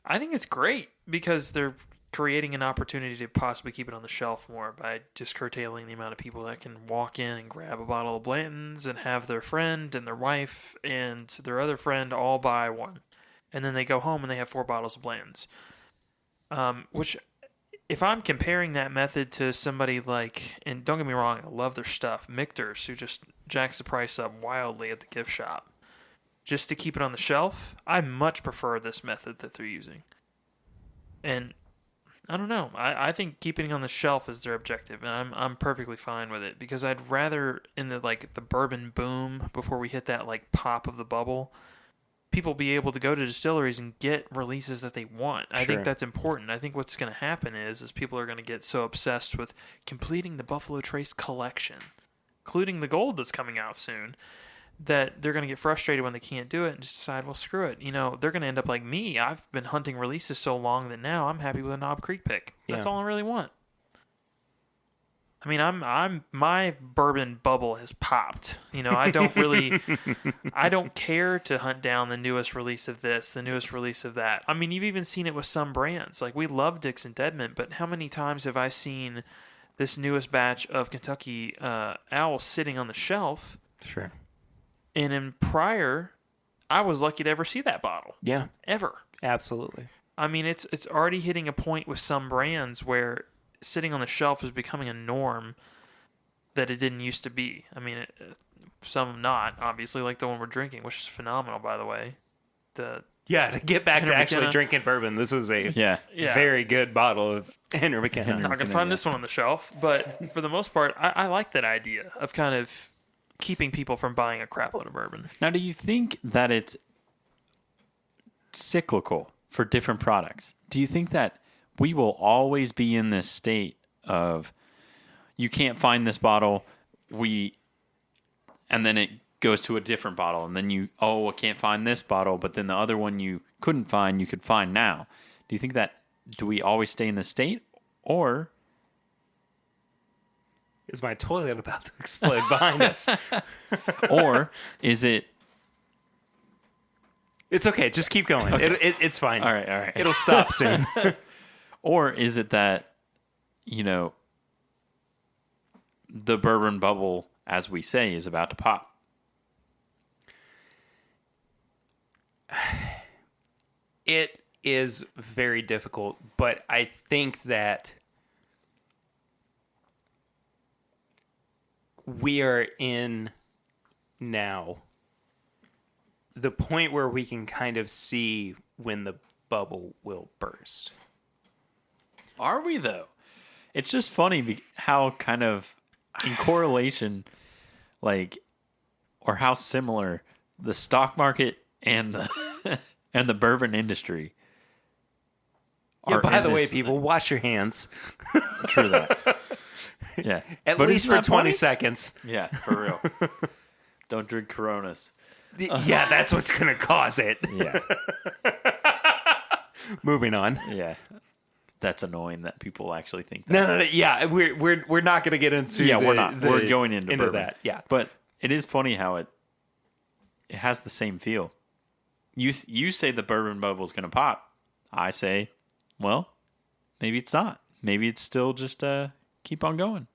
I think it's great because they're creating an opportunity to possibly keep it on the shelf more by just curtailing the amount of people that can walk in and grab a bottle of Blanton's and have their friend and their wife and their other friend all buy one. And then they go home and they have 4 bottles of Blanton's. Which, if I'm comparing that method to somebody like, and don't get me wrong, I love their stuff, Michter's, who just jacks the price up wildly at the gift shop, just to keep it on the shelf, I much prefer this method that they're using. And I don't know. I think keeping it on the shelf is their objective, and I'm perfectly fine with it because I'd rather in the bourbon boom before we hit that pop of the bubble, people be able to go to distilleries and get releases that they want. I think that's important. I think what's going to happen is people are going to get so obsessed with completing the Buffalo Trace collection, including the gold that's coming out soon, that they're going to get frustrated when they can't do it and just decide, well, screw it. They're going to end up like me. I've been hunting releases so long that now I'm happy with a Knob Creek pick. That's all I really want. I mean, my bourbon bubble has popped. I don't care to hunt down the newest release of this, the newest release of that. I mean, you've even seen it with some brands. Like, we love Dixon Deadman, but how many times have I seen this newest batch of Kentucky Owl sitting on the shelf? Sure. And in prior, I was lucky to ever see that bottle. Yeah. Ever. Absolutely. I mean, it's already hitting a point with some brands where sitting on the shelf is becoming a norm that it didn't used to be. I mean, some not, obviously, like the one we're drinking, which is phenomenal, by the way. The Yeah, to get back to Henry actually McKenna. drinking bourbon, this is a Yeah. Yeah. very good bottle of Henry McKenna. Not gonna find this one on the shelf, but for the most part, I like that idea of kind of keeping people from buying a crap load of bourbon. Now, do you think that it's cyclical for different products? Do you think that we will always be in this state of you can't find this bottle, and then it goes to a different bottle, and then I can't find this bottle, but then the other one you couldn't find, you could find now. Do you think that, do we always stay in this state, or Is my toilet about to explode behind us? or is it, It's okay. Just keep going. It's fine. all right. It'll stop soon. Or is it that, the bourbon bubble, as we say, is about to pop? It is very difficult, but I think that we are in now the point where we can kind of see when the bubble will burst. Are we, though? It's just funny how kind of in correlation, or how similar the stock market and the and the bourbon industry Yeah, are. by in the way, this- people, wash your hands. True that. Yeah. At But least isn't for that 20 funny? seconds. Yeah, for real. Don't drink Coronas. Yeah, that's what's going to cause it. Yeah. Moving on. Yeah. That's annoying that people actually think that. No. Yeah, we're not going to get into. Yeah, we're the- not. the- We're going into bourbon. that. Yeah, But it is funny how it has the same feel. You say the bourbon bubble is going to pop. I say, well, maybe it's not. Maybe it's still just keep on going.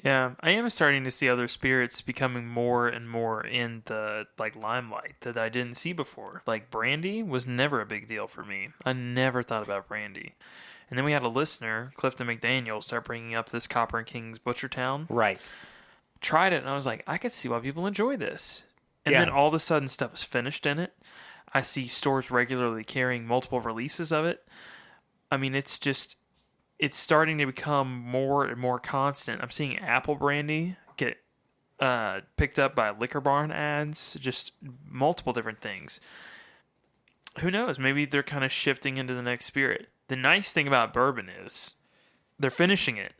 Yeah, I am starting to see other spirits becoming more and more in the limelight that I didn't see before. Like brandy was never a big deal for me. I never thought about brandy. And then we had a listener, Clifton McDaniel, start bringing up this Copper and King's Butchertown. right. Tried it, and I was like, I could see why people enjoy this. And Yeah. then all of a sudden, stuff is finished in it. I see stores regularly carrying multiple releases of it. I mean, it's starting to become more and more constant. I'm seeing apple brandy get picked up by Liquor Barn ads, just multiple different things. Who knows? Maybe they're kind of shifting into the next spirit. The nice thing about bourbon is they're finishing it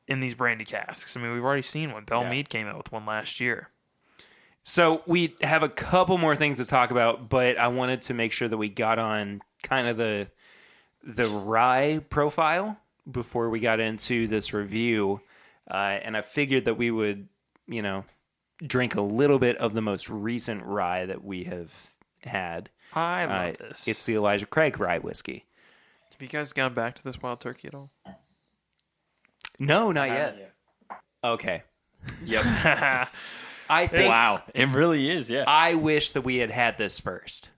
in these brandy casks. I mean, we've already seen one. Bell Yeah. Mead came out with one last year. So we have a couple more things to talk about, but I wanted to make sure that we got on kind of the rye profile before we got into this review. And I figured that we would, drink a little bit of the most recent rye that we have had. I love this. It's the Elijah Craig rye whiskey. Have you guys gone back to this Wild Turkey at all? No, not yet. Okay. Yep. I think Wow. It really is, yeah. I wish that we had had this first.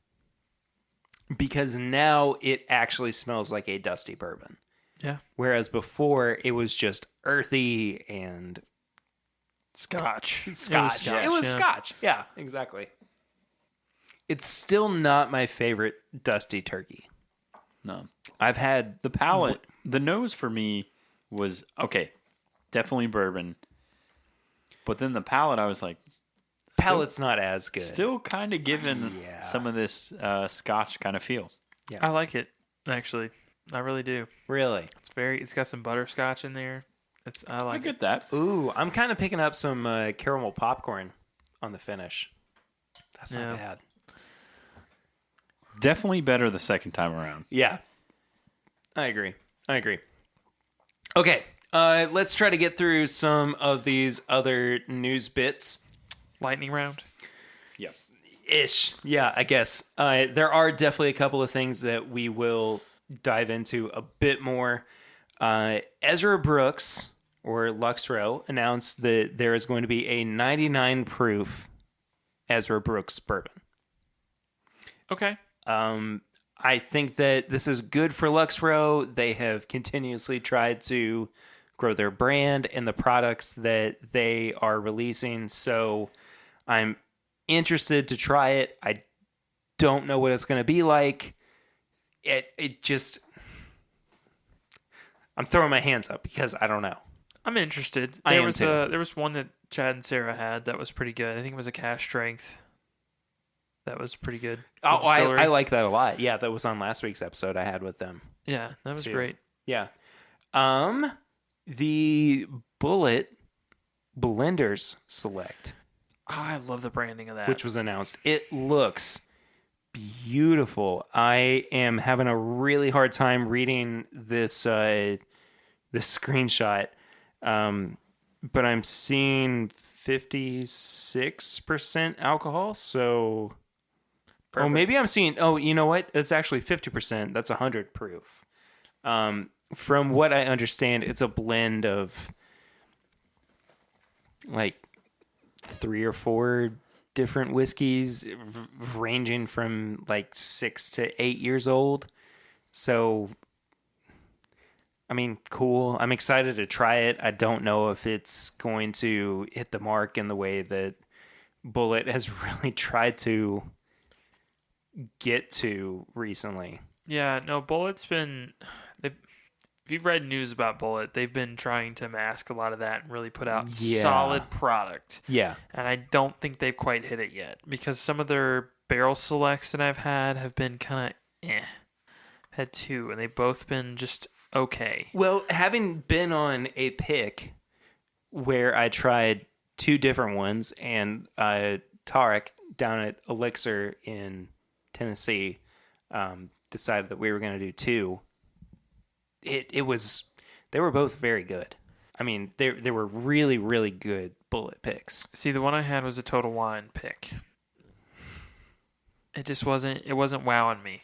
Because now it actually smells like a dusty bourbon. Yeah. Whereas before it was just earthy and Scotch. scotch. It was scotch. Yeah, exactly. It's still not my favorite dusty turkey. No. I've had The palate, the nose for me was, okay, definitely bourbon. But then the palate, I was like, palate's not as good. still kind of given Yeah. some of this scotch kind of feel. I like it, actually. I really do. Really? It's got some butterscotch in there. I I like it. get that. Ooh, I'm kind of picking up some caramel popcorn on the finish. That's Yeah. not bad. Definitely better the second time around. Yeah. I agree. Okay, let's try to get through some of these other news bits. Lightning round. Yep. Ish. Yeah, I guess. There are definitely a couple of things that we will dive into a bit more. Ezra Brooks, or Luxro, announced that there is going to be a 99 proof Ezra Brooks bourbon. Okay. I think that this is good for Luxro. They have continuously tried to grow their brand and the products that they are releasing. So I'm interested to try it. I don't know what it's going to be like. It just, I'm throwing my hands up because I don't know. I'm interested. I am too. There was one that Chad and Sarah had that was pretty good. I think it was a cash strength. That was pretty good. Oh, I like that a lot. Yeah, that was on last week's episode I had with them. Yeah, that was too. great. Yeah. The Bullet Blenders Select, I love the branding of that. which was announced. It looks beautiful. I am having a really hard time reading this screenshot, but I'm seeing 56% alcohol. So, Perfect. maybe I'm seeing. Oh, you know what? It's actually 50%. That's 100 proof. From what I understand, it's a blend of like 3 or 4 different whiskeys ranging from like 6 to 8 years old. So, I mean, cool. I'm excited to try it. I don't know if it's going to hit the mark in the way that Bullet has really tried to get to recently. Yeah, no, Bullet's been... If you've read news about Bullet, they've been trying to mask a lot of that and really put out solid product. Yeah. And I don't think they've quite hit it yet because some of their barrel selects that I've had have been kind of Had 2, and they've both been just okay. Well, having been on a pick where I tried 2 different ones, and Tarek down at Elixir in Tennessee decided that we were going to do 2. They were both very good. I mean, they were really, really good Bullet picks. See, the one I had was a Total Wine pick. It just wasn't wowing me.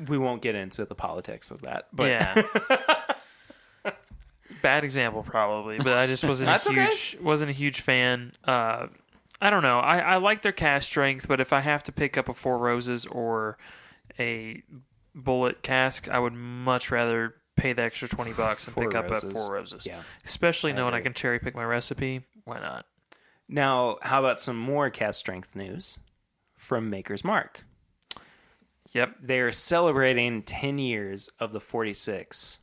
We won't get into the politics of that, but yeah. Bad example probably, but I just wasn't wasn't a huge fan. I don't know. I like their cask strength, but if I have to pick up a 4 Roses or a Bullet cask, I would much rather pay the extra $20 and pick up a 4 Roses. Yeah. Especially knowing I can cherry pick my recipe. Why not? Now, how about some more cask strength news from Maker's Mark? Yep. They're celebrating 10 years of the 46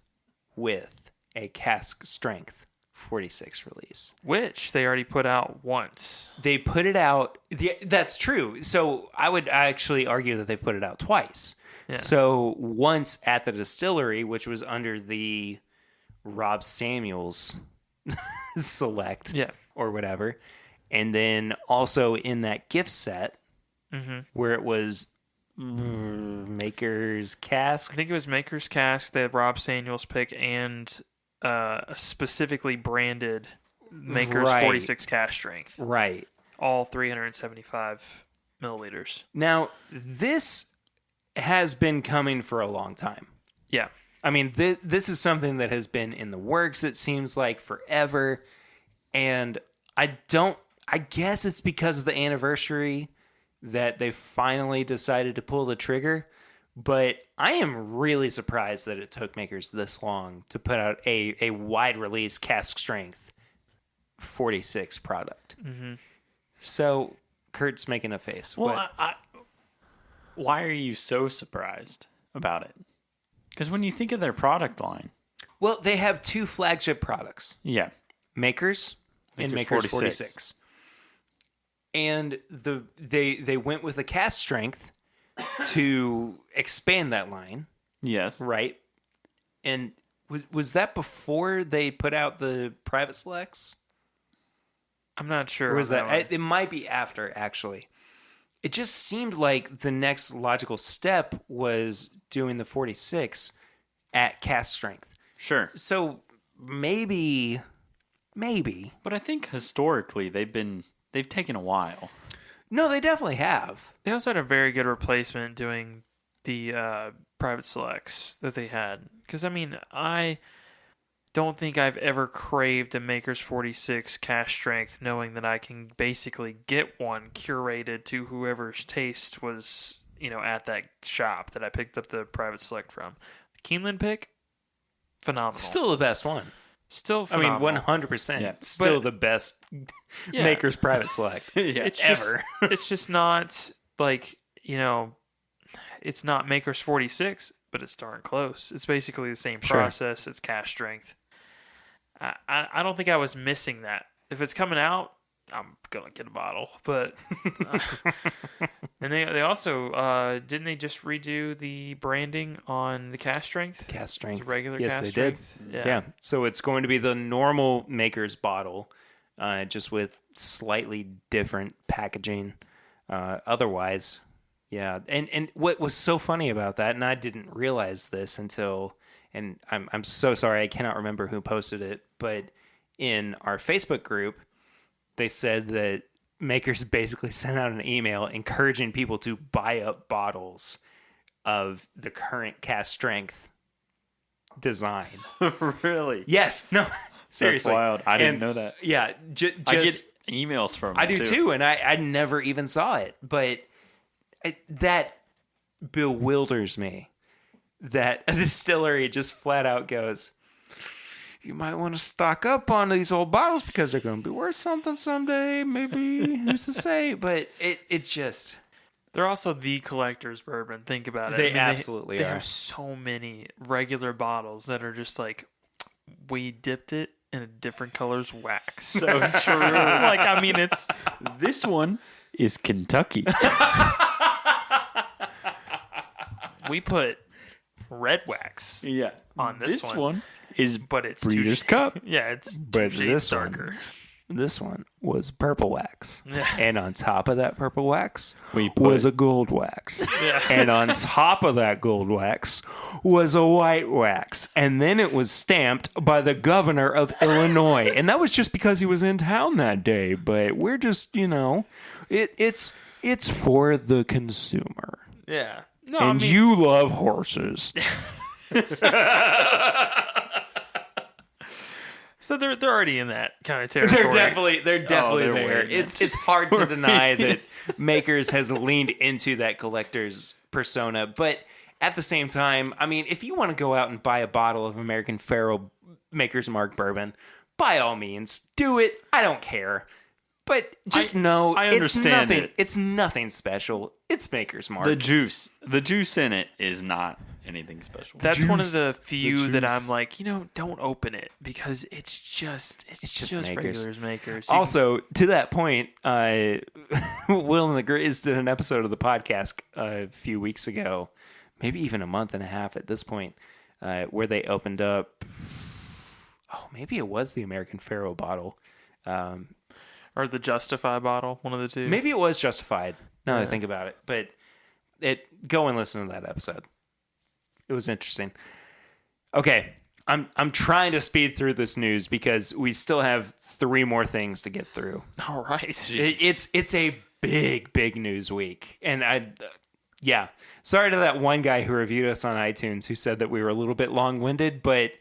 with a cask strength 46 release. Which they already put out once. They put it out. That's true. So I would actually argue that they've put it out twice. Yeah. So once at the distillery, which was under the Rob Samuels select or whatever. And then also in that gift set where it was Maker's Cask. I think it was Maker's Cask, the Rob Samuels pick, and a specifically branded Maker's 46 cask strength. Right. All 375 milliliters. Now, this has been coming for a long time. Yeah. I mean, this is something that has been in the works, it seems like, forever. And I guess it's because of the anniversary that they finally decided to pull the trigger. But I am really surprised that it took Makers this long to put out a wide release cask strength 46 product. Mm-hmm. So Kurt's making a face. Well, why are you so surprised about it? Because when you think of their product line... Well, they have 2 flagship products. Yeah. Makers and Makers 46. And they went with a cask strength to expand that line. Yes. Right? And was that before they put out the private selects? I'm not sure. Or was that? It might be after, actually. It just seemed like the next logical step was doing the 46 at cask strength. Sure. So maybe. But I think historically they've taken a while. No, they definitely have. They also had a very good replacement doing the private selects that they had. Because, I mean, I don't think I've ever craved a Maker's 46 cask strength knowing that I can basically get one curated to whoever's taste was, at that shop that I picked up the private select from. The Keeneland pick, phenomenal. Still the best one. Still phenomenal. I mean, 100%. Still the best Maker's private select it's ever. It's just not like, it's not Maker's 46, but it's darn close. It's basically the same Sure. process. It's cast strength. I don't think I was missing that. If it's coming out, I'm going to get a bottle. But and they also, didn't they just redo the branding on the cast strength? Cast strength. The regular yes, cast they strength? did. Yeah. So it's going to be the normal Maker's bottle, just with slightly different packaging. Otherwise, yeah. And what was so funny about that, and I didn't realize this until, and I'm so sorry, I cannot remember who posted it, but in our Facebook group, they said that Makers basically sent out an email encouraging people to buy up bottles of the current cast strength design. Really? Yes. No. Seriously. That's wild. I didn't And, know that. Yeah. Just I get emails from I them, do too, and I never even saw it. But that bewilders me that a distillery just flat out goes, you might want to stock up on these old bottles because they're going to be worth something someday. Maybe, who's to say? But it just... They're also the collector's bourbon. Think about it. They absolutely they are. have so many regular bottles that are just like, we dipped it in a different color's wax. So true. Like, I mean, it's... This one is Kentucky. We put red wax Yeah. on this one. Is But it's Breeders' two Cup. Yeah, it's But two shades this darker. This one was purple wax. Yeah. And on top of that purple wax We put- was a gold wax. Yeah. And on top of that gold wax was a white wax. And then it was stamped by the governor of Illinois. And that was just because he was in town that day. But we're just, it's for the consumer. Yeah. No, And you love horses. So they're already in that kind of territory. They're definitely they're there. way in It's hard to deny that Makers has leaned into that collector's persona, but at the same time, I mean, if you want to go out and buy a bottle of American Pharoah Maker's Mark bourbon, by all means, do it. I don't care. But just know I it's understand nothing. it. It's nothing special. It's Maker's Mark. The juice in it is not anything special. That's one of juice. the few that juice. I'm like, don't open it because it's just Makers. regular Makers. Also, to that point, Will and the Grizz did an episode of the podcast a few weeks ago, maybe even a month and a half at this point, where they opened up. Oh, maybe it was the American Pharoah bottle. or the Justify bottle, one of the two. Maybe it was Justified. Now that I think about it, but go and listen to that episode. It was interesting. Okay, I'm trying to speed through this news because we still have 3 more things to get through. All right. It's a big news week, and sorry to that one guy who reviewed us on iTunes who said that we were a little bit long-winded, but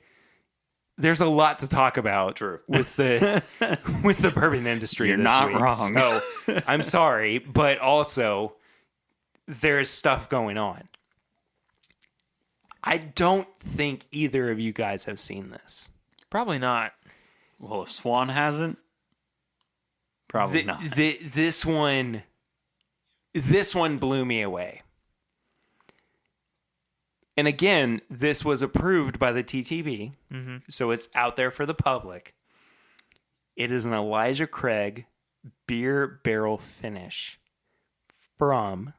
there's a lot to talk about with the bourbon industry. You're this not week. wrong. So I'm sorry, but also there's stuff going on. I don't think either of you guys have seen this. Probably not. Well, if Swan hasn't, probably not. This one blew me away. And again, this was approved by the TTB, so it's out there for the public. It is an Elijah Craig beer barrel finish from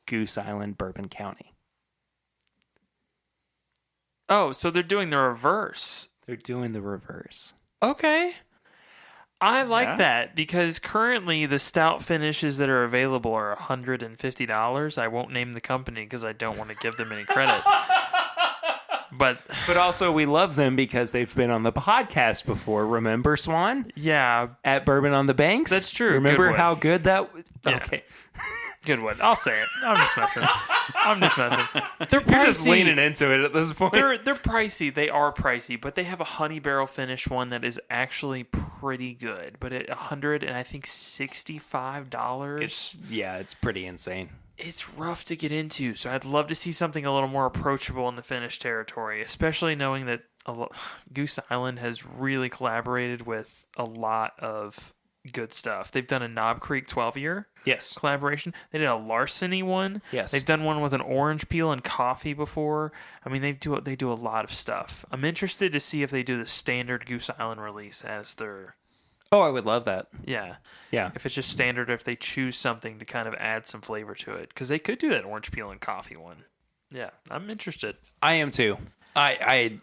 Goose Island, Bourbon County. Oh, so they're doing the reverse. They're doing the reverse. Okay. I like Yeah. that because currently the stout finishes that are available are $150. I won't name the company because I don't want to give them any credit. But also, we love them because they've been on the podcast before. Remember, Swan? yeah, At Bourbon on the Banks? That's true. Remember Good one. how good that was? Yeah. Okay. good one. I'll say it. I'm just messing. They're pricey. You're just leaning into it at this point. They're pricey. They are pricey, but they have a honey barrel finish one that is actually pretty good. But at $100 and I think $65, it's pretty insane. it's rough to get into. So I'd love to see something a little more approachable in the Finnish territory, especially knowing that Goose Island has really collaborated with a lot of good stuff. They've done a Knob Creek 12-year Yes. collaboration. They did a Larceny one. Yes. They've done one with an orange peel and coffee before. I mean, they do a lot of stuff. I'm interested to see if they do the standard Goose Island release as their Oh, I would love that. yeah. Yeah. If it's just standard, if they choose something to kind of add some flavor to it, because they could do that orange peel and coffee one. Yeah, I'm interested. I am too. I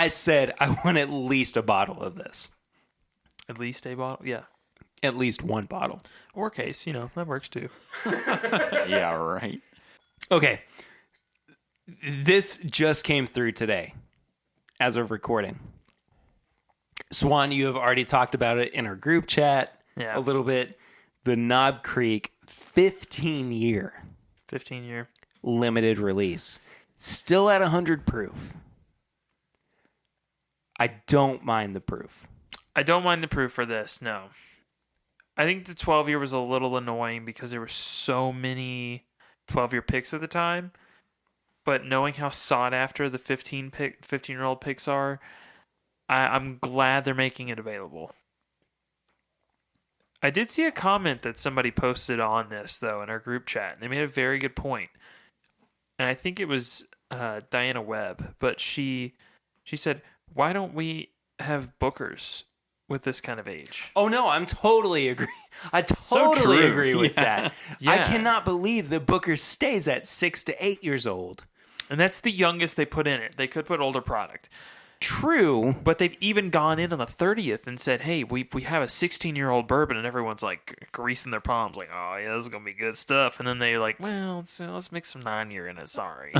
said I want at least a bottle of this. At least a bottle, yeah. At least one bottle. Or case, that works too. Yeah, right. Okay. This just came through today as of recording. Swan, you have already talked about it in our group chat Yeah. a little bit. The Knob Creek 15-year 15-year. limited release. Still at 100 proof. I don't mind the proof. I don't mind the proof for this, no. I think the 12-year was a little annoying because there were so many 12-year picks at the time. But knowing how sought after the 15-year-old picks are, I'm glad they're making it available. I did see a comment that somebody posted on this, though, in our group chat. They made a very good point. And I think it was Diana Webb. But she said, why don't we have Bookers with this kind of age? Oh, no, I'm totally agree. I So totally true. agree with that. Yeah. I cannot believe that Booker stays at 6 to 8 years old. And that's the youngest they put in it. They could put older product. True. But they've even gone in on the 30th and said, hey, we have a 16-year-old bourbon, and everyone's like greasing their palms like, oh, yeah, this is going to be good stuff. And then they're like, well, let's mix some 9-year in it. Sorry.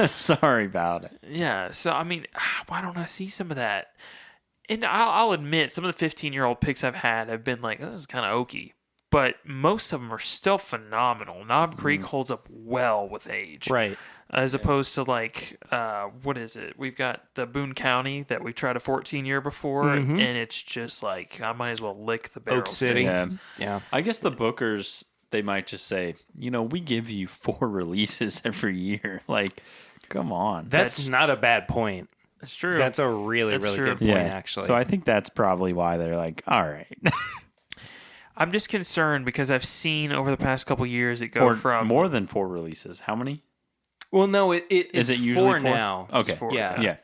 Sorry about it. Yeah. So, I mean, why don't I see some of that? And I'll admit, some of the 15-year-old picks I've had have been like, this is kind of oaky. But most of them are still phenomenal. Knob Creek holds up well with age. Right. As opposed to what is it? We've got the Boone County that we tried a 14-year before, and it's just like, I might as well lick the barrel. Oak City. Yeah. Yeah. I guess the bookers, they might just say, we give you 4 releases every year. Like, come on. That's not a bad point. It's true. That's a really, That's really true. good point, actually. So I think that's probably why they're like, all right. I'm just concerned because I've seen over the past couple years it go Or from more than 4 releases. How many? well, no, it's Is it usually 4 now. Okay. It's 4, Yeah. Yeah.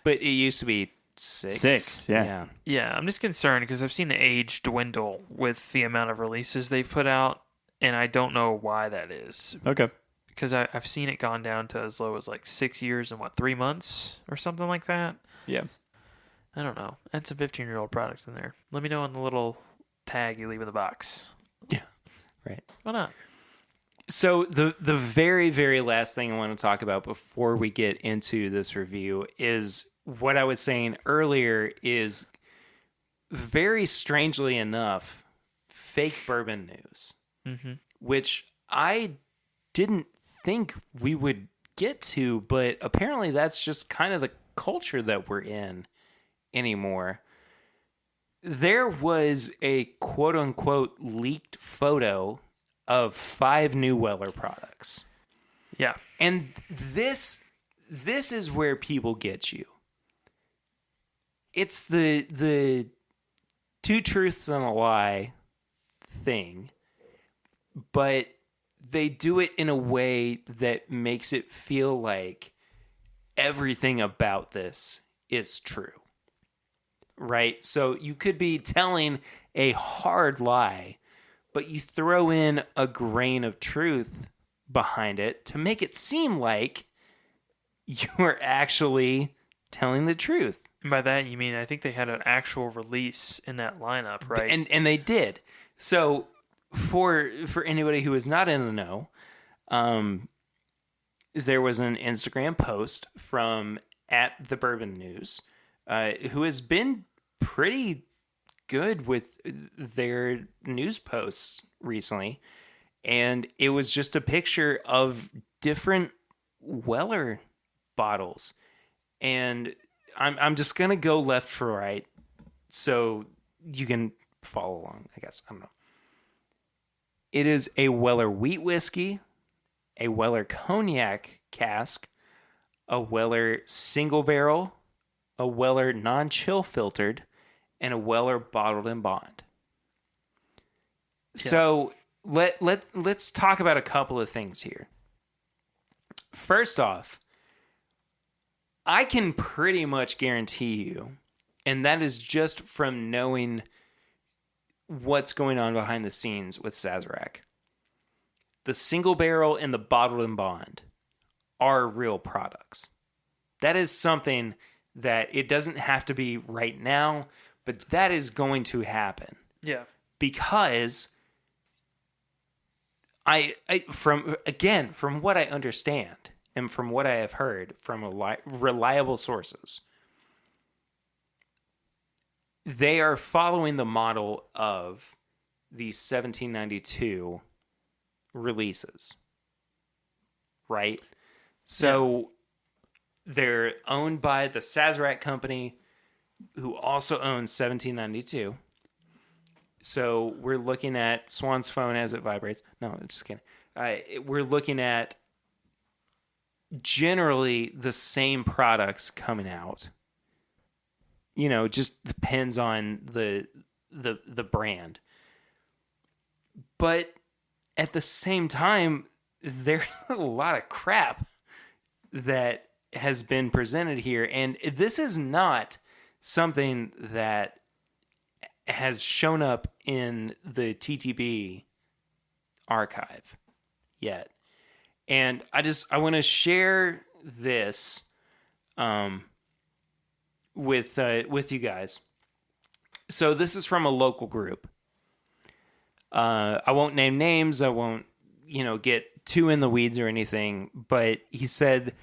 But it used to be 6. 6, yeah. Yeah, I'm just concerned because I've seen the age dwindle with the amount of releases they've put out, and I don't know why that is. Okay. Because I've seen it gone down to as low as like 6 years and 3 months or something like that. Yeah. I don't know. That's a 15-year-old product in there. Let me know on the little tag you leave in the box. Yeah. Right. Why not? So the very, very last thing I want to talk about before we get into this review is what I was saying earlier is very strangely enough, fake bourbon news, which I didn't think we would get to, but apparently that's just kind of the culture that we're in anymore. There was a quote unquote leaked photo of 5 new Weller products. Yeah. And this is where people get you. It's the 2 truths and a lie thing, but they do it in a way that makes it feel like everything about this is true. Right? So you could be telling a hard lie, but you throw in a grain of truth behind it to make it seem like you're actually telling the truth. And by that, you mean I think they had an actual release in that lineup, right? And they did. So for anybody who is not in the know, there was an Instagram post from @thebourbonnews, who has been pretty good with their news posts recently, and it was just a picture of different Weller bottles, and I'm just gonna go left for right, so you can follow along. I guess I don't know. It is a Weller wheat whiskey, a Weller cognac cask, a Weller single barrel, a Weller non-chill filtered, and a Weller bottled and bond. So let's talk about a couple of things here. First off, I can pretty much guarantee you, and that is just from knowing what's going on behind the scenes with Sazerac. The single barrel and the bottled and bond are real products. That is something that it doesn't have to be right now, but that is going to happen. Yeah. Because from what I understand and from what I have heard from reliable sources, they are following the model of the 1792 releases, right? So they're owned by the Sazerac company, who also owns 1792. So we're looking at Swan's phone as it vibrates. No, I'm just kidding. We're looking at generally the same products coming out. You know, just depends on the brand. But at the same time, there's a lot of crap that has been presented here, and this is not something that has shown up in the TTB archive yet. And I want to share this with you guys. So this is from a local group. I won't name names. I won't, get too in the weeds or anything. But he said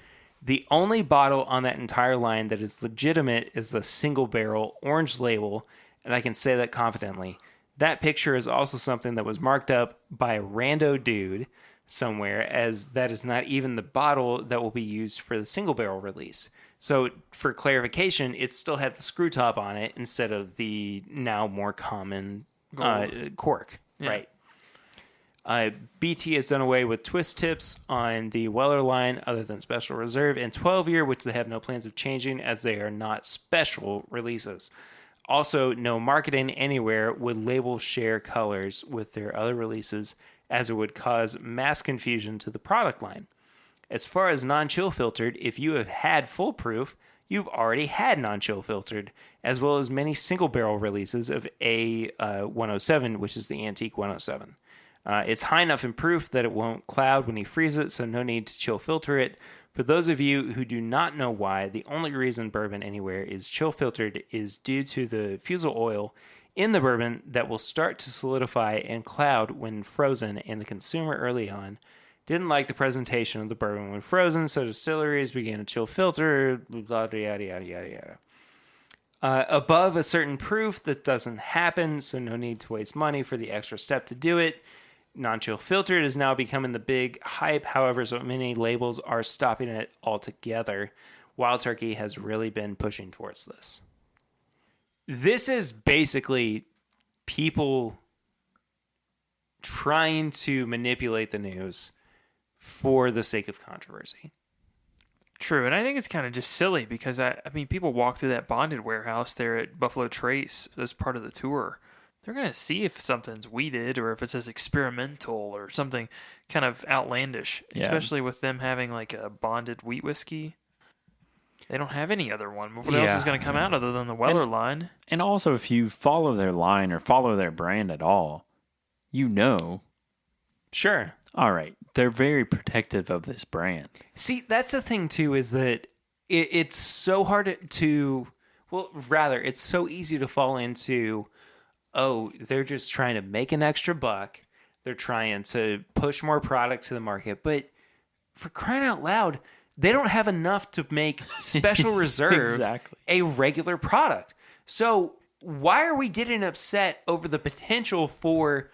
the only bottle on that entire line that is legitimate is the single barrel orange label, and I can say that confidently. That picture is also something that was marked up by a rando dude somewhere, as that is not even the bottle that will be used for the single barrel release. So for clarification, it still had the screw top on it instead of the now more common cork, right? BT has done away with twist tips on the Weller line other than Special Reserve and 12-year, which they have no plans of changing as they are not special releases. Also, no marketing anywhere would label share colors with their other releases, as it would cause mass confusion to the product line. As far as non-chill filtered, if you have had Full Proof, you've already had non-chill filtered, as well as many single barrel releases of A107, which is the antique 107. It's high enough in proof that it won't cloud when you freeze it, so no need to chill filter it. For those of you who do not know why, the only reason bourbon anywhere is chill filtered is due to the fusel oil in the bourbon that will start to solidify and cloud when frozen, and the consumer early on didn't like the presentation of the bourbon when frozen, so distilleries began to chill filter, blah, yada, yada, yada, yada. Above a certain proof, that doesn't happen, so no need to waste money for the extra step to do it. Non-chill filtered is now becoming the big hype. However, so many labels are stopping it altogether. Wild Turkey has really been pushing towards this. This is basically people trying to manipulate the news for the sake of controversy. True, and I think it's kind of just silly because, I mean, people walk through that bonded warehouse there at Buffalo Trace as part of the tour. They're going to see if something's weeded or if it says experimental or something kind of outlandish, especially with them having like a bonded wheat whiskey. They don't have any other one. What else is going to come out other than the Weller line? And also, if you follow their line or follow their brand at all, you know. Sure. All right. They're very protective of this brand. See, that's the thing, too, is that it's so hard to... Well, rather, it's so easy to fall into... Oh, they're just trying to make an extra buck. They're trying to push more product to the market. But for crying out loud, they don't have enough to make Special Reserve a regular product. So why are we getting upset over the potential for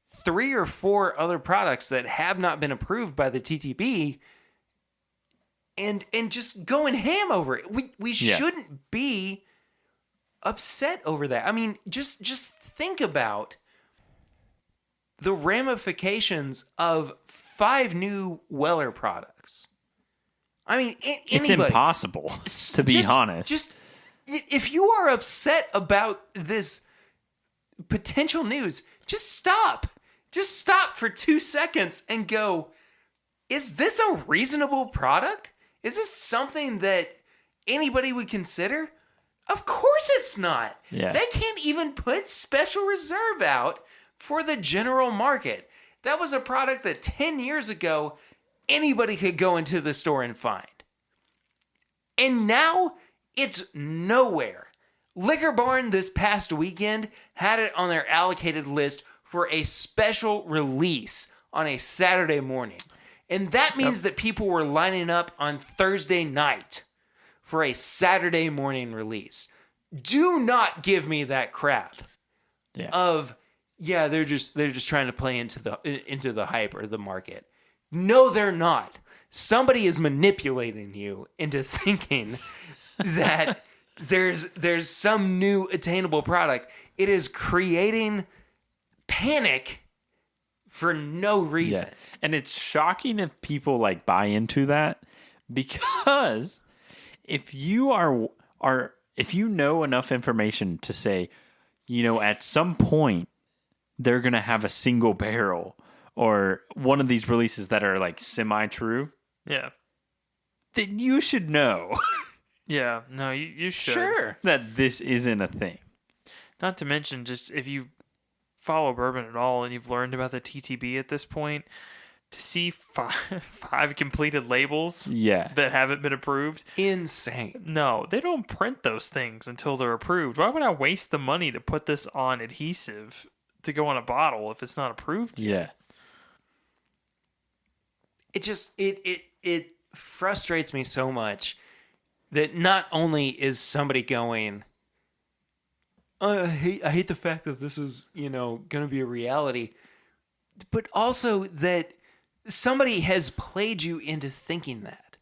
3 or 4 other products that have not been approved by the TTB and just going ham over it? We shouldn't be upset over that. I mean, just think about the ramifications of 5 new Weller products. I mean, it's impossible, to be honest. Just if you are upset about this potential news, just stop. Just stop for 2 seconds and go, is this a reasonable product? Is this something that anybody would consider? Of course it's not. Yeah. They can't even put special reserve out for the general market. That was a product that 10 years ago, anybody could go into the store and find. And now it's nowhere. Liquor Barn this past weekend had it on their allocated list for a special release on a Saturday morning. And that means that people were lining up on Thursday night for a Saturday morning release. Do not give me that crap of, they're just trying to play into the hype or the market. No, they're not. Somebody is manipulating you into thinking that there's some new attainable product. It is creating panic for no reason. Yeah. And it's shocking if people like buy into that, because if you if you know enough information to say, at some point they're going to have a single barrel or one of these releases that are like semi-true, Yeah. then you should know. Yeah. No, you should. Sure. that this isn't a thing. Not to mention, just if you follow bourbon at all and you've learned about the TTB at this point, to see five completed labels that haven't been approved. Insane. No, they don't print those things until they're approved. Why would I waste the money to put this on adhesive to go on a bottle if it's not approved yet? It just it frustrates me so much that not only is somebody going, I hate the fact that this is, going to be a reality, but also that somebody has played you into thinking that.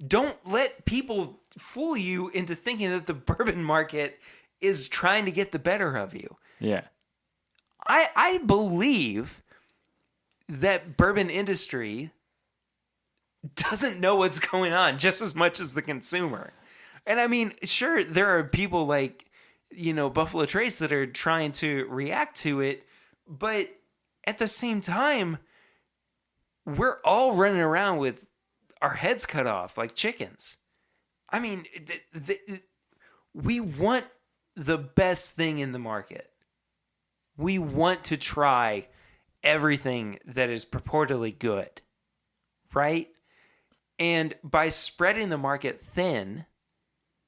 Don't let people fool you into thinking that the bourbon market is trying to get the better of you. Yeah. I believe that bourbon industry doesn't know what's going on just as much as the consumer. And I mean, sure, there are people like, Buffalo Trace that are trying to react to it, but at the same time, we're all running around with our heads cut off like chickens. I mean, we want the best thing in the market. We want to try everything that is purportedly good, right? And by spreading the market thin,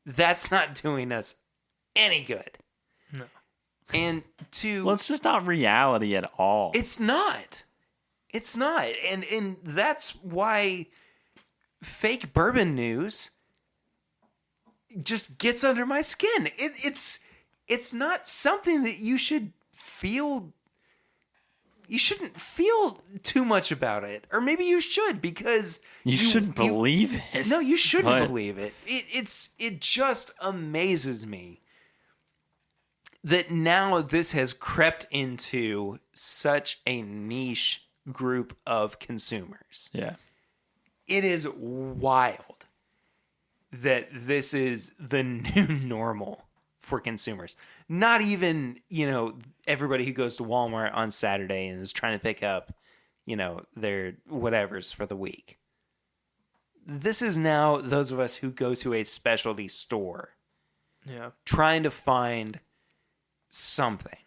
that's not doing us any good. No. And Well, it's just not reality at all. It's not. It's not. And that's why fake bourbon news just gets under my skin. It's not something that you should feel. You shouldn't feel too much about it. Or maybe you should, because you shouldn't believe it. No, you shouldn't believe it. It just amazes me that now this has crept into such a niche group of consumers. Yeah. It is wild that this is the new normal for consumers. Not even, everybody who goes to Walmart on Saturday and is trying to pick up, their whatevers for the week. This is now those of us who go to a specialty store. Yeah. Trying to find something.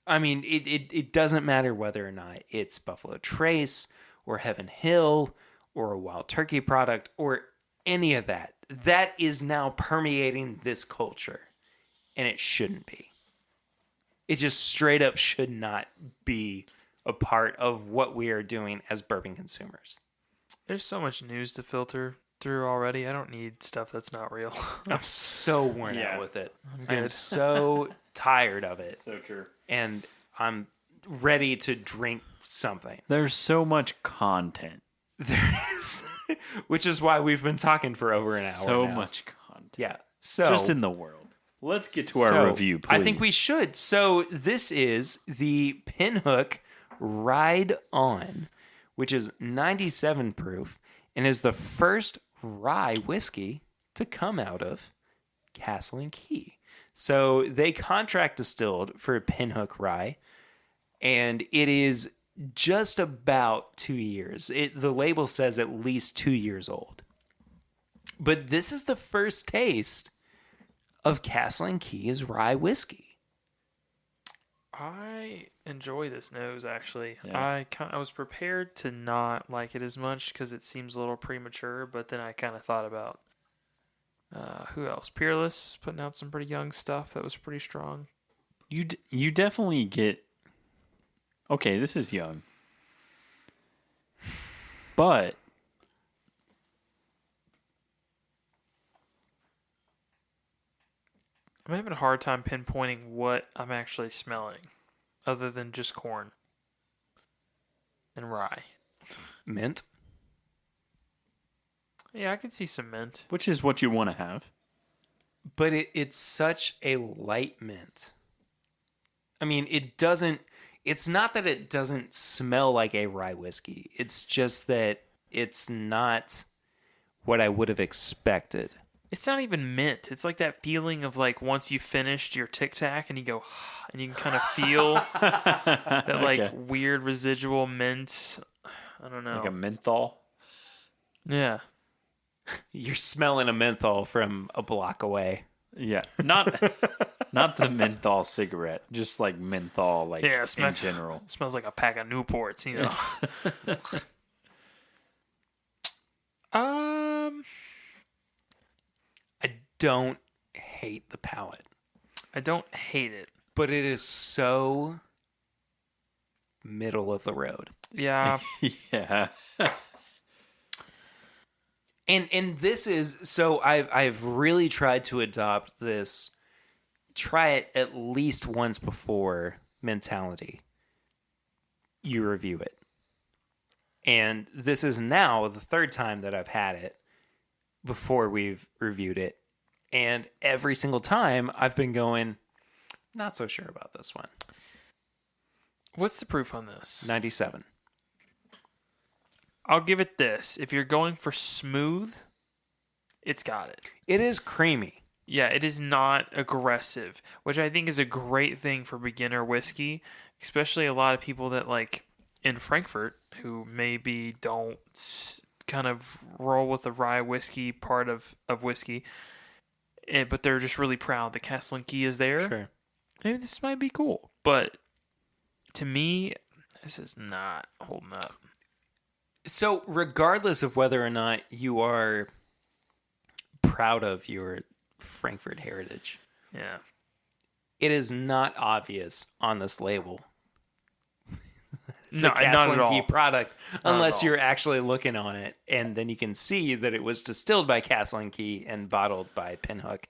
I mean, it doesn't matter whether or not it's Buffalo Trace or Heaven Hill or a Wild Turkey product or any of that. That is now permeating this culture, and it shouldn't be. It just straight up should not be a part of what we are doing as bourbon consumers. There's so much news to filter through already. I don't need stuff that's not real. I'm so worn out with it. I'm so tired of it. So true. And I'm ready to drink something. There's so much content. There is. Which is why we've been talking for over an hour So now. much content. Yeah. So just in the world. Let's get to our review, please. I think we should. So this is the Pinhook Rye'd On, which is 97 proof and is the first rye whiskey to come out of Castle and Key. So they contract distilled for Pinhook Rye And it is just about 2 years. The label says at least 2 years old. But this is the first taste of Castle and Key's rye whiskey. I enjoy this nose, actually. Yeah. I was prepared to not like it as much because it seems a little premature, but then I kind of thought about who else? Peerless putting out some pretty young stuff that was pretty strong. You definitely get. Okay, this is young, but I'm having a hard time pinpointing what I'm actually smelling other than just corn and rye. Mint. Yeah, I could see some mint. which is what you want to have. But it's such a light mint. I mean, it's not that it doesn't smell like a rye whiskey. It's just that it's not what I would have expected. It's not even mint. It's like that feeling of like once you finished your Tic Tac and you go, and you can kind of feel that like Okay. weird residual mint. I don't know. Like a menthol. Yeah. You're smelling a menthol from a block away. Yeah, not the menthol cigarette, just like menthol, like Yeah, in general. Smells like a pack of Newports, you know. I don't hate the palate, I don't hate it. but it is so middle of the road. Yeah. Yeah, And this is so I've really tried to adopt this, try it at least once before mentality. You review it. And this is now the third time that I've had it before we've reviewed it. And every single time I've been going, not so sure about this one. What's the proof on this? 97. I'll give it this. If you're going for smooth, it's got it. It is creamy. Yeah, it is not aggressive, which I think is a great thing for beginner whiskey, especially a lot of people that like in Frankfurt who maybe don't kind of roll with the rye whiskey part of whiskey, but they're just really proud that Castle and Key is there. Sure. Maybe this might be cool, but to me, this is not holding up. So, regardless of whether or not you are proud of your Frankfurt heritage, Yeah. it is not obvious on this label. It's No, a Castle not at and Key all. product, Not at unless all. you're actually looking on it, and then you can see that it was distilled by Castle and Key and bottled by Pinhook.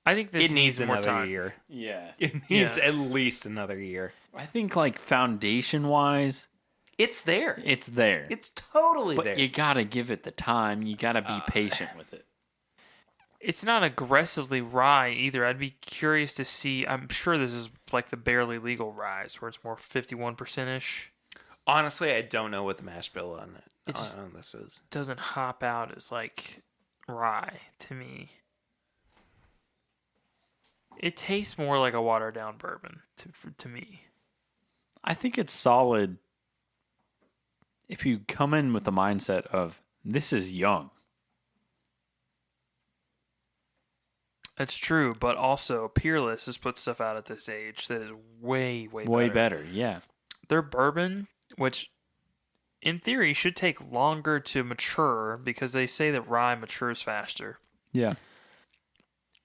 I think this It needs more another time. year. yeah. It needs Yeah. at least another year. I think like foundation wise, It's there. it's there. It's totally but there. you gotta give it the time. You gotta be patient with it. It's not aggressively rye either. I'd be curious to see. I'm sure this is like the barely legal rye, where it's more 51%ish. Honestly, I don't know what the mash bill on it It just- on this is. Doesn't hop out as like rye to me. It tastes more like a watered down bourbon to me. I think it's solid if you come in with the mindset of this is young. That's true, but also Peerless has put stuff out at this age that is way Better. Yeah. Their bourbon, which in theory should take longer to mature because they say that rye matures faster. Yeah.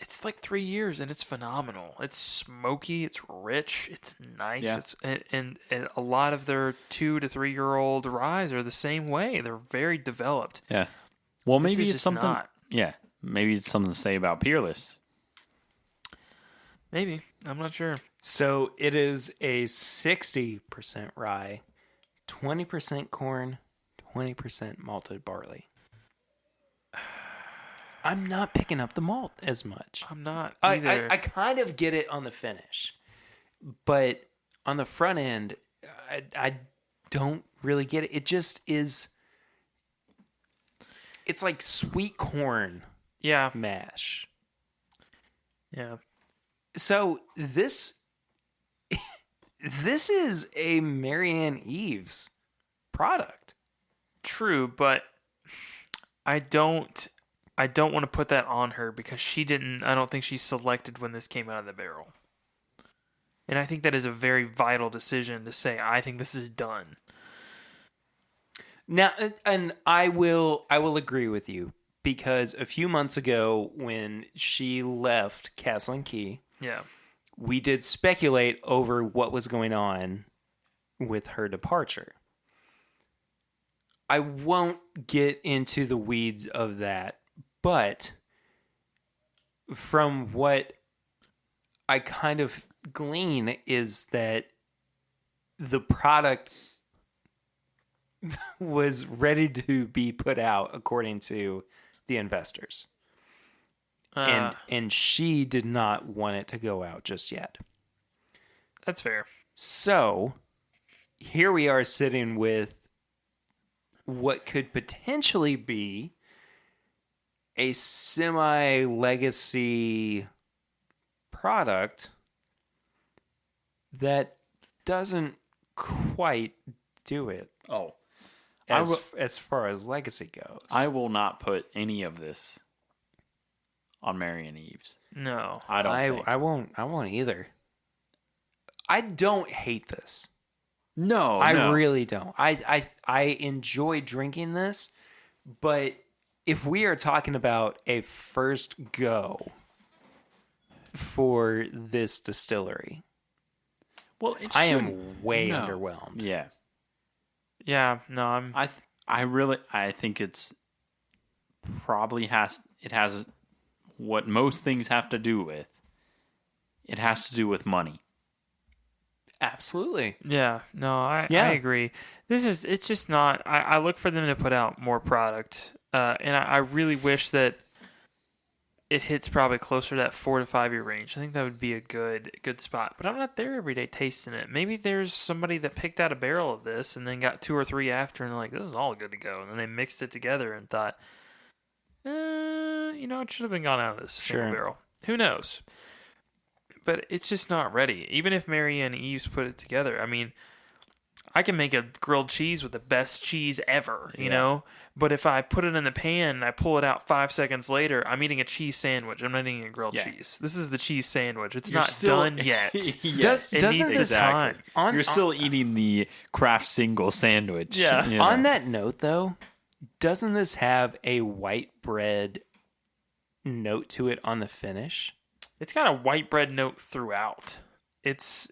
It's like 3 years and it's phenomenal. It's smoky, it's rich, it's nice. Yeah. It's and a lot of their 2 to 3 year old ryes are the same way. They're very developed. Yeah. Well, This maybe is it's just something. not. Yeah. Maybe it's something to say about Peerless. Maybe. I'm not sure. So it is a 60% rye, 20% corn, 20% malted barley. I'm not picking up the malt as much. I'm not either. I kind of get it on the finish, but on the front end, I don't really get it. It just is. It's like sweet corn yeah. mash. Yeah. So this is a Marianne Eaves product. True, but I don't want to put that on her because I don't think she selected when this came out of the barrel. And I think that is a very vital decision to say, I think this is done. Now, and I will agree with you, because a few months ago when she left Castle and Key, Yeah. we did speculate over what was going on with her departure. I won't get into the weeds of that, but from what I kind of glean is that the product was ready to be put out according to the investors. And she did not want it to go out just yet. That's fair. So here we are sitting with what could potentially be a semi-legacy product that doesn't quite do it Oh, as far as legacy goes. I will not put any of this on Marianne Eaves. No. I don't think. I won't either. I don't hate this. No, I really don't. I enjoy drinking this, but if we are talking about a first go for this distillery, Well, I am way underwhelmed. Yeah. Yeah, no, I think it's probably has what most things have to do with. It has to do with money. Absolutely. Yeah, no, I Yeah. agree. It's just not, I look for them to put out more product, and I really wish that it hits probably closer to that 4 to 5 year range. I think that would be a good spot, but I'm not there every day tasting it. Maybe there's somebody that picked out a barrel of this and then got 2 or 3 after and like, this is all good to go. And then they mixed it together and thought, it should have been gone out of this single barrel. Who knows? But it's just not ready. Even if Marianne Eaves put it together, I mean, I can make a grilled cheese with the best cheese ever, you know? But if I put it in the pan and I pull it out 5 seconds later, I'm eating a cheese sandwich. I'm not eating a grilled cheese. This is the cheese sandwich. It's not done yet. Yes. Doesn't this time? You're still eating the Kraft single sandwich. Yeah. you know. On that note, though, doesn't this have a white bread note to it on the finish? It's got a white bread note throughout. It's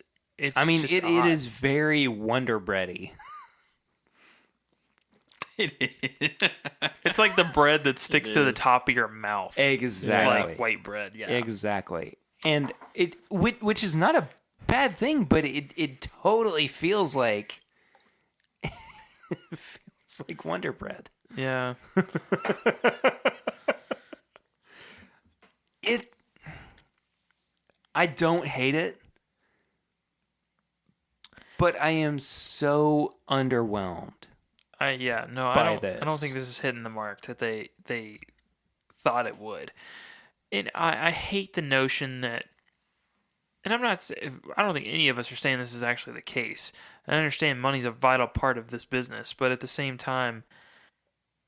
I mean, just it odd. is very Wonder Bready. It's like the bread that sticks to the top of your mouth. Exactly. Like white bread, yeah. Exactly. And which is not a bad thing, but it totally feels like Wonder Bread. Yeah. I don't hate it, but I am so underwhelmed. I don't think this is hitting the mark that they thought it would. And I hate the notion that, and I don't think any of us are saying this is actually the case. I understand money's a vital part of this business, but at the same time,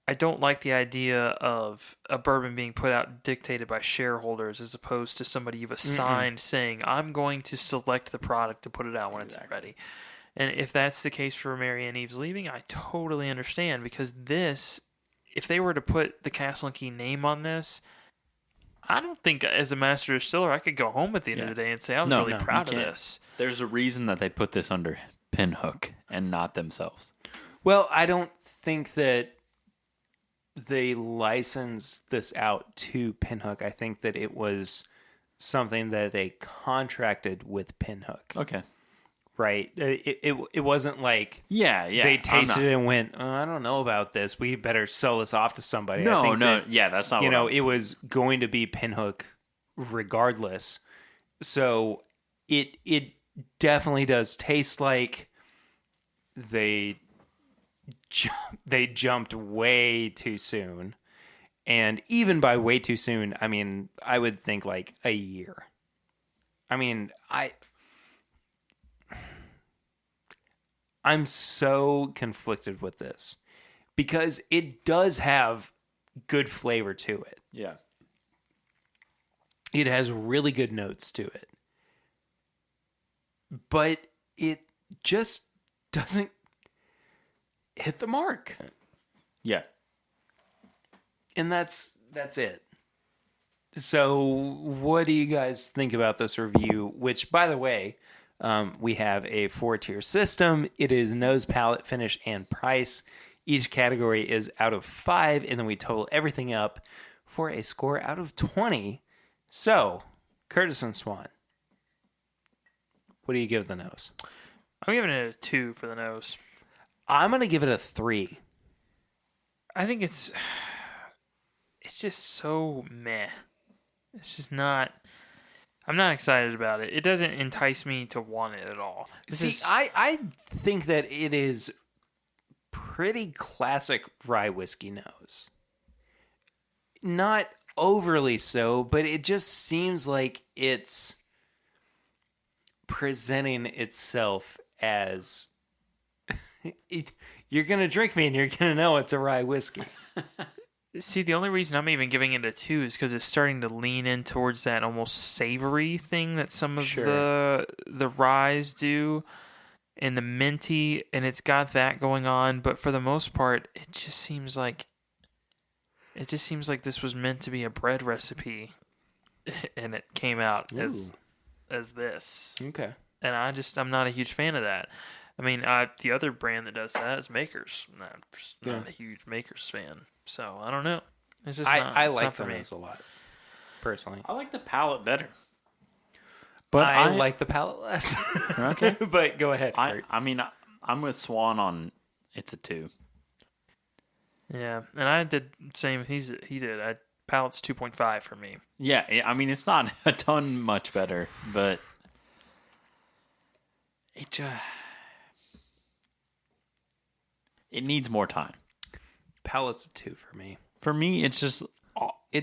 I don't like the idea of a bourbon being put out dictated by shareholders as opposed to somebody you've assigned saying, I'm going to select the product to put it out when it's ready. And if that's the case for Marianne Eaves leaving, I totally understand, because this, if they were to put the Castle and Key name on this, I don't think as a master distiller I could go home at the end of the day and say I was really proud of this. There's a reason that they put this under Pinhook and not themselves. Well, I don't think that they licensed this out to Pinhook. I think that it was something that they contracted with Pinhook. Okay. Right? It wasn't like Yeah. they tasted it and went, I don't know about this. We better sell this off to somebody. No, I think no. that, Yeah, that's not it was going to be Pinhook regardless. So it definitely does taste like they jumped way too soon. And even by way too soon, I mean, I would think like a year. I mean, I'm so conflicted with this because it does have good flavor to it. Yeah. It has really good notes to it. But it just doesn't hit the mark. Yeah. And that's it. So what do you guys think about this review? Which, by the way, we have a 4-tier system. It is nose, palate, finish, and price. Each category is out of 5, and then we total everything up for a score out of 20. So, Curtis and Swan, what do you give the nose? I'm giving it a 2 for the nose. I'm going to give it a 3. I think it's just so meh. It's just not. I'm not excited about it. It doesn't entice me to want it at all. I think that it is pretty classic rye whiskey nose. Not overly so, but it just seems like it's presenting itself as you're going to drink me and you're going to know it's a rye whiskey. See, the only reason I'm even giving it a 2 is because it's starting to lean in towards that almost savory thing that some of the ryes do, and the minty, and it's got that going on. But for the most part, it just seems like this was meant to be a bread recipe, and it came out as this. Okay. And I'm not a huge fan of that. I mean, the other brand that does that is Makers. I'm just not a huge Makers fan. So, I don't know. It's just I it's like not for the me. nose a lot, personally. I like the palate better. But I like the palate less. Okay. But go ahead, Kurt. I mean, I'm with Swan on it's a 2. Yeah, and I did the same he did. Palate's 2.5 for me. Yeah, I mean, it's not a ton much better, but it needs more time. Palate's a 2 for me. For me, it's just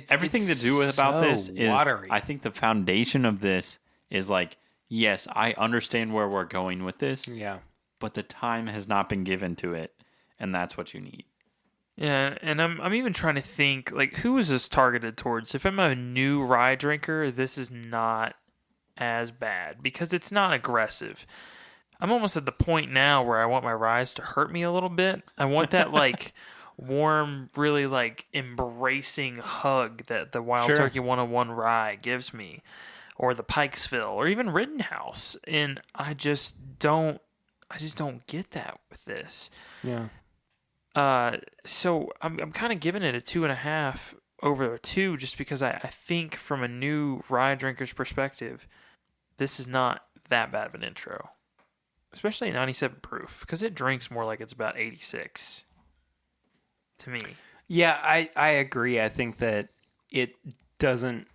everything it's to do with about so this is watery. I think the foundation of this is like, yes, I understand where we're going with this, Yeah. but the time has not been given to it, and that's what you need. Yeah, and I'm even trying to think, like, who is this targeted towards? If I'm a new rye drinker, this is not as bad because it's not aggressive. I'm almost at the point now where I want my ryes to hurt me a little bit. I want that, like, warm, really, like, embracing hug that the Wild Turkey 101 rye gives me, or the Pikesville, or even Rittenhouse. And I just don't get that with this. Yeah. So I'm kind of giving it a 2.5 over a 2 just because I think from a new rye drinker's perspective, this is not that bad of an intro, especially at 97 proof because it drinks more like it's about 86 to me. Yeah, I agree. I think that it doesn't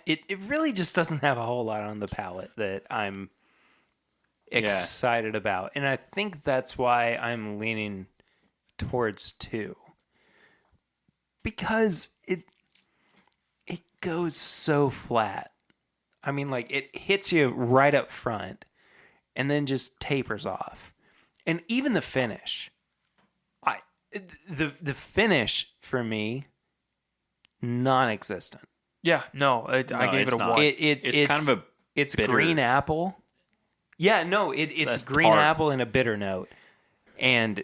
it really just doesn't have a whole lot on the palate that I'm excited about. And I think that's why I'm leaning towards 2. Because it goes so flat. I mean, like, it hits you right up front and then just tapers off. And even the finish. The finish for me, non-existent. Yeah, no, I gave it a 1. It's kind of a it's bitter. green apple. Yeah, no, it's That's green tart. apple and a bitter note, and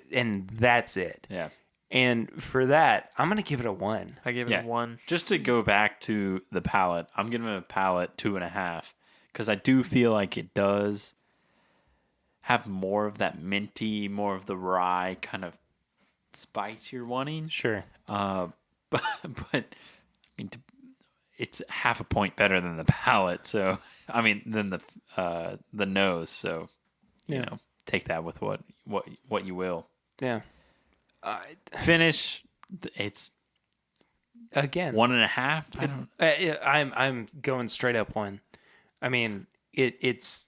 that's it. Yeah. And for that, I'm gonna give it a 1. I gave it a 1. Just to go back to the palate, I'm giving it a palate 2.5 because I do feel like it does have more of that minty, more of the rye kind of spice you're wanting. Sure. But I mean, it's half a point better than the palate. So I mean, than the nose. So you know, take that with what you will. Yeah. Finish. It's Again 1.5. I don't. I'm going straight up 1. I mean, it's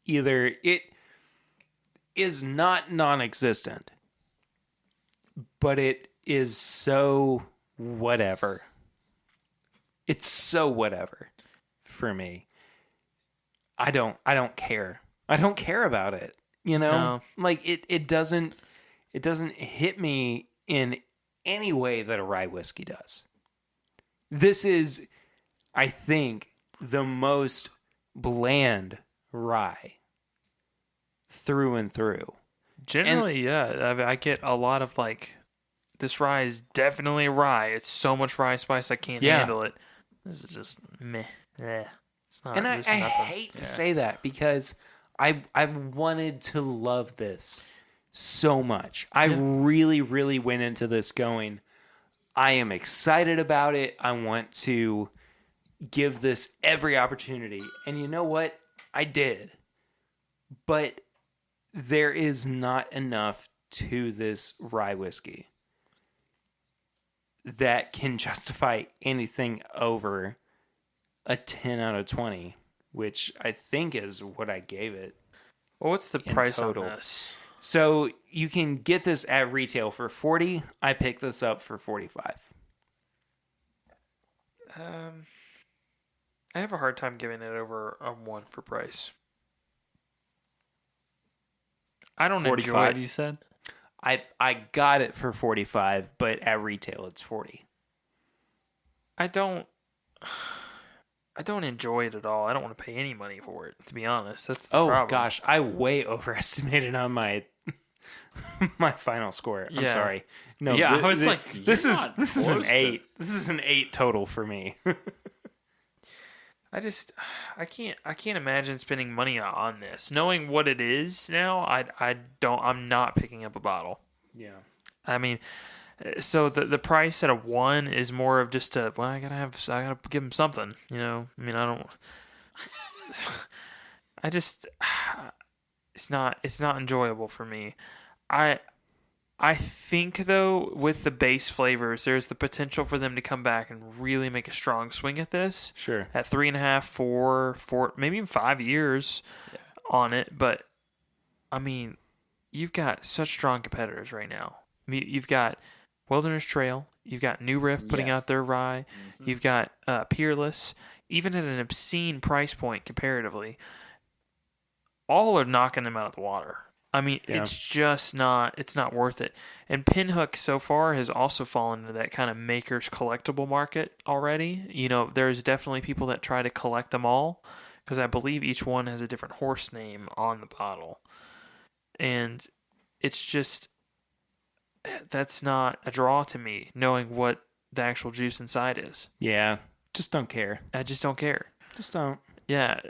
either it is not non-existent, but it is so whatever. It's so whatever for me, I don't care. I don't care about it. You know, No. like it doesn't hit me in any way that a rye whiskey does. This is, I think, the most bland rye through and through. Generally, yeah. I get a lot of like, this rye is definitely rye. It's so much rye spice I can't handle it. This is just meh. Yeah. It's not. And I there's nothing. hate to say that because I wanted to love this so much. I really, really went into this going, I am excited about it. I want to give this every opportunity. And you know what? I did. But there is not enough to this rye whiskey that can justify anything over a 10 out of 20, which I think is what I gave it. Well, what's the in price total. on this? So you can get this at retail for $40. I picked this up for $45. I have a hard time giving it over a 1 for price. I don't enjoy 45, it. you said? I got it for $45, but at retail it's $40. I don't enjoy it at all. I don't want to pay any money for it, to be honest. That's the problem. Gosh, I way overestimated on my my final score. I'm Yeah. sorry. No, Yeah, I was like, this you're is not this is an close to- 8. This is an 8 total for me. I can't imagine spending money on this. Knowing what it is now, I'm not picking up a bottle. Yeah. I mean, so the price at a 1 is more of just I gotta give him something, you know. I mean, it's not enjoyable for me. I think though with the base flavors, there's the potential for them to come back and really make a strong swing at this. Sure. At 3.5, 4, maybe even 5 years on it. But I mean, you've got such strong competitors right now. I mean, you've got Wilderness Trail, you've got New Riff putting out their rye, you've got Peerless, even at an obscene price point comparatively. All are knocking them out of the water. I mean, it's just not worth it. And Pinhook so far has also fallen into that kind of maker's collectible market already. You know, there's definitely people that try to collect them all because I believe each one has a different horse name on the bottle. And it's just, that's not a draw to me, knowing what the actual juice inside is. Yeah. Just don't care. I just don't care. Just don't. Yeah.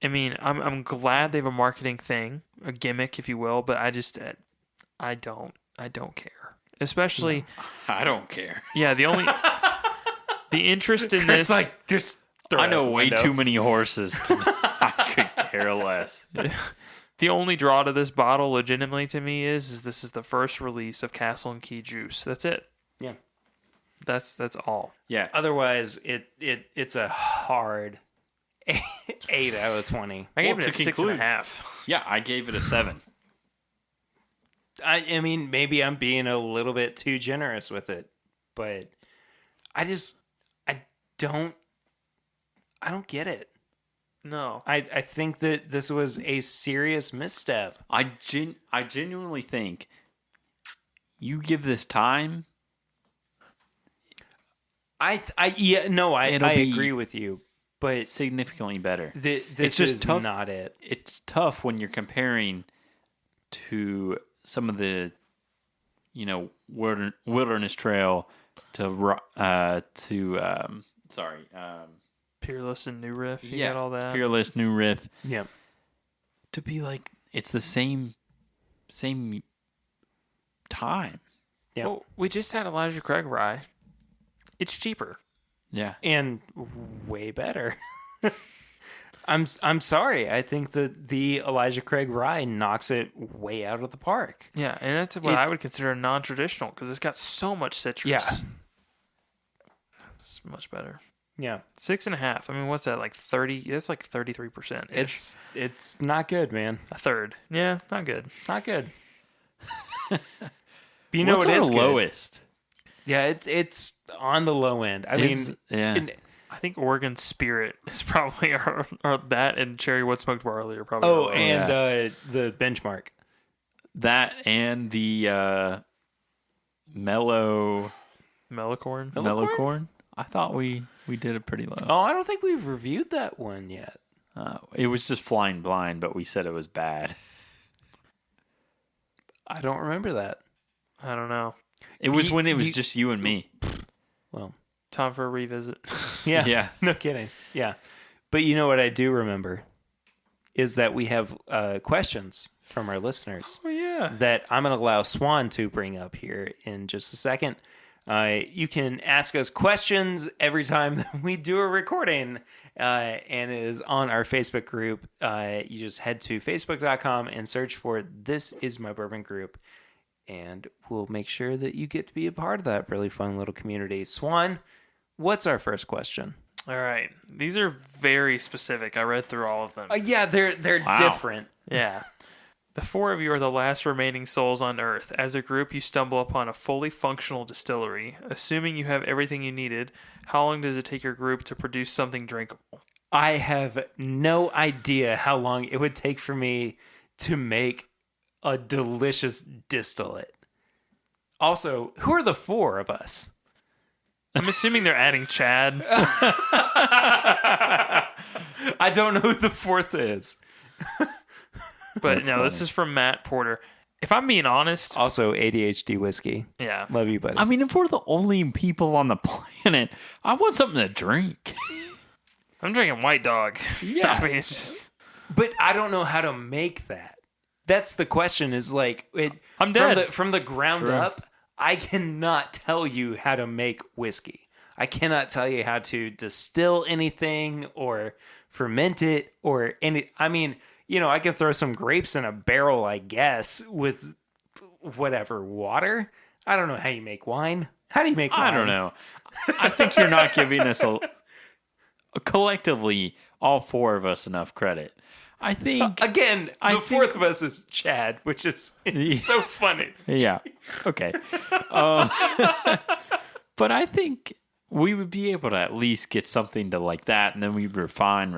I mean, I'm glad they have a marketing thing, a gimmick, if you will, but I just, I don't care. Especially, I don't care. yeah. The interest in this, It's like just throw I it out know the way window. too many horses to I could care less. the only draw to this bottle, legitimately to me, is this is the first release of Castle and Key juice. That's it. Yeah. That's all. Yeah. Otherwise, it's a hard 8 out of 20. I gave Well, it to a conclude- 6.5. Yeah, I gave it a 7. I mean, maybe I'm being a little bit too generous with it, but I don't get it. No. I think that this was a serious misstep. I genuinely think you give this time. I It'll be- agree with you, but Significantly better. this It's just is tough. not it. It's tough when you're comparing to some of the, Wilderness Trail to Peerless and New Riff. You got all that. Fearless, New Riff. Yeah. To be like, it's the same time. Yeah. Well, we just had Elijah Craig rye. It's cheaper. Yeah. And way better. I'm sorry. I think that the Elijah Craig rye knocks it way out of the park. Yeah, and that's what I would consider non-traditional because it's got so much citrus. Yeah. It's much better. Yeah. 6.5. I mean, what's that, like 30? That's like 33%. It's not good, man. a third. Yeah, not good. Not good. But you know What's what our is good? lowest? Yeah, it's on the low end. I mean, Yeah. I think Oregon Spirit is probably our that, and Cherry Wood Smoked Barley are probably. Oh, our lowest. and the benchmark. That and the mellow Mellow-corn? I thought we did it pretty low. Oh, I don't think we've reviewed that one yet. It was just Flying Blind, but we said it was bad. I don't remember that. I don't know. It was when it was just you and me. Well, Time for a revisit. yeah. Yeah. No kidding. Yeah. But you know what I do remember is that we have questions from our listeners Oh yeah. that I'm going to allow Swan to bring up here in just a second. You can ask us questions every time that we do a recording, and it is on our Facebook group. You just head to facebook.com and search for This Is My Bourbon Group, and we'll make sure that you get to be a part of that really fun little community. Swan, what's our first question? All right. These are very specific. I read through all of them. Yeah, they're Wow. different. Yeah. The four of you are the last remaining souls on Earth. As a group, you stumble upon a fully functional distillery. Assuming you have everything you needed, how long does it take your group to produce something drinkable? I have no idea how long it would take for me to make a delicious distillate. Also, who are the four of us? I'm assuming they're adding Chad. I don't know who the fourth is. But no, this is from Matt Porter. If I'm being honest, Also, ADHD whiskey. yeah. Love you, buddy. I mean, if we're the only people on the planet, I want something to drink. I'm drinking White Dog. Yeah. I mean, it's just. But I don't know how to make that. That's the question. Is like I'm dead. From the ground up. I cannot tell you how to make whiskey. I cannot tell you how to distill anything or ferment it or any. I mean, you know, I could throw some grapes in a barrel, I guess, with whatever water. I don't know how you make wine. How do you make wine? I don't know. I think you're not giving us collectively, all four of us, enough credit. I think Again, I the fourth of us is Chad, which is it's so funny. Yeah. Okay. But I think we would be able to at least get something to like that, and then we refine.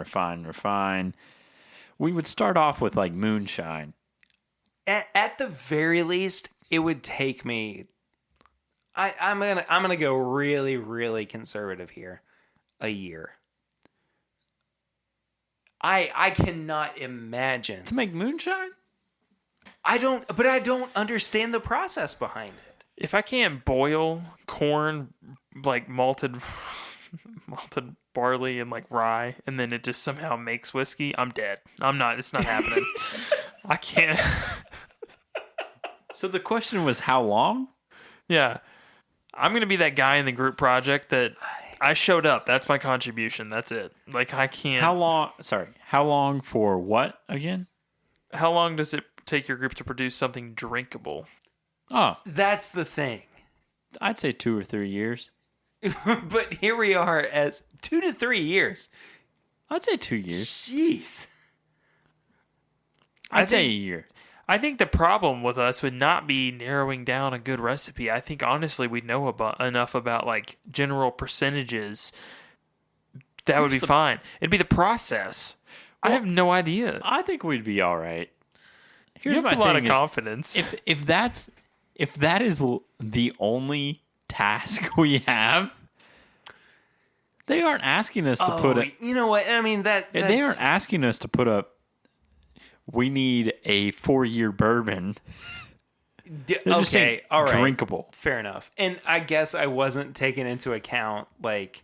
We would start off with like moonshine. At the very least, it would take me. I'm gonna go really, really conservative here. A year. I cannot imagine. To make moonshine? I don't understand the process behind it. If I can't boil corn, like malted barley and like rye, and then it just somehow makes whiskey, I'm dead. I'm not. It's not happening. I can't. So the question was how long? Yeah. I'm going to be that guy in the group project that I showed up. That's my contribution. That's it. Like, I can't. How long? Sorry. How long for what again? How long does it take your group to produce something drinkable? Oh, That's the thing. I'd say 2 or 3 years. But here we are as 2 to 3 years. I'd say 2 years. Jeez. I'd say a year. I think the problem with us would not be narrowing down a good recipe. I think honestly we know enough about like general percentages. That would be fine. It'd be the process. I have no idea. I think we'd be all right. You Here's have my a lot of thing is, confidence. if that is the only task we have, they aren't asking us to put it. You know what? I mean that's... They aren't asking us to put up. We need a 4-year bourbon. They're just saying Okay, all right. drinkable. Fair enough. And I guess I wasn't taking into account like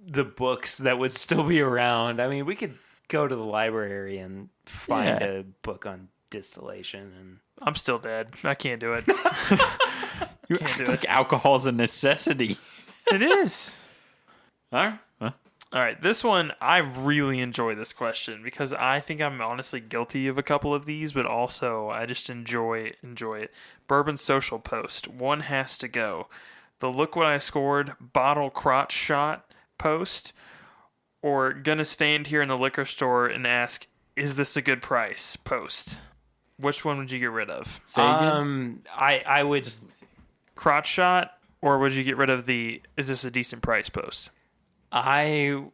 the books that would still be around. I mean, we could go to the library and find a book on distillation and I'm still dead. I can't do it. You Can't act do like alcohol's a necessity. It is. All right. Huh? All right, this one, I really enjoy this question because I think I'm honestly guilty of a couple of these, but also I just enjoy it. Bourbon Social Post, one has to go. The Look What I Scored bottle crotch shot post, or gonna stand here in the liquor store and ask, is this a good price post? Which one would you get rid of? Say again. I would Crotch shot, or would you get rid of the, is this a decent price post? I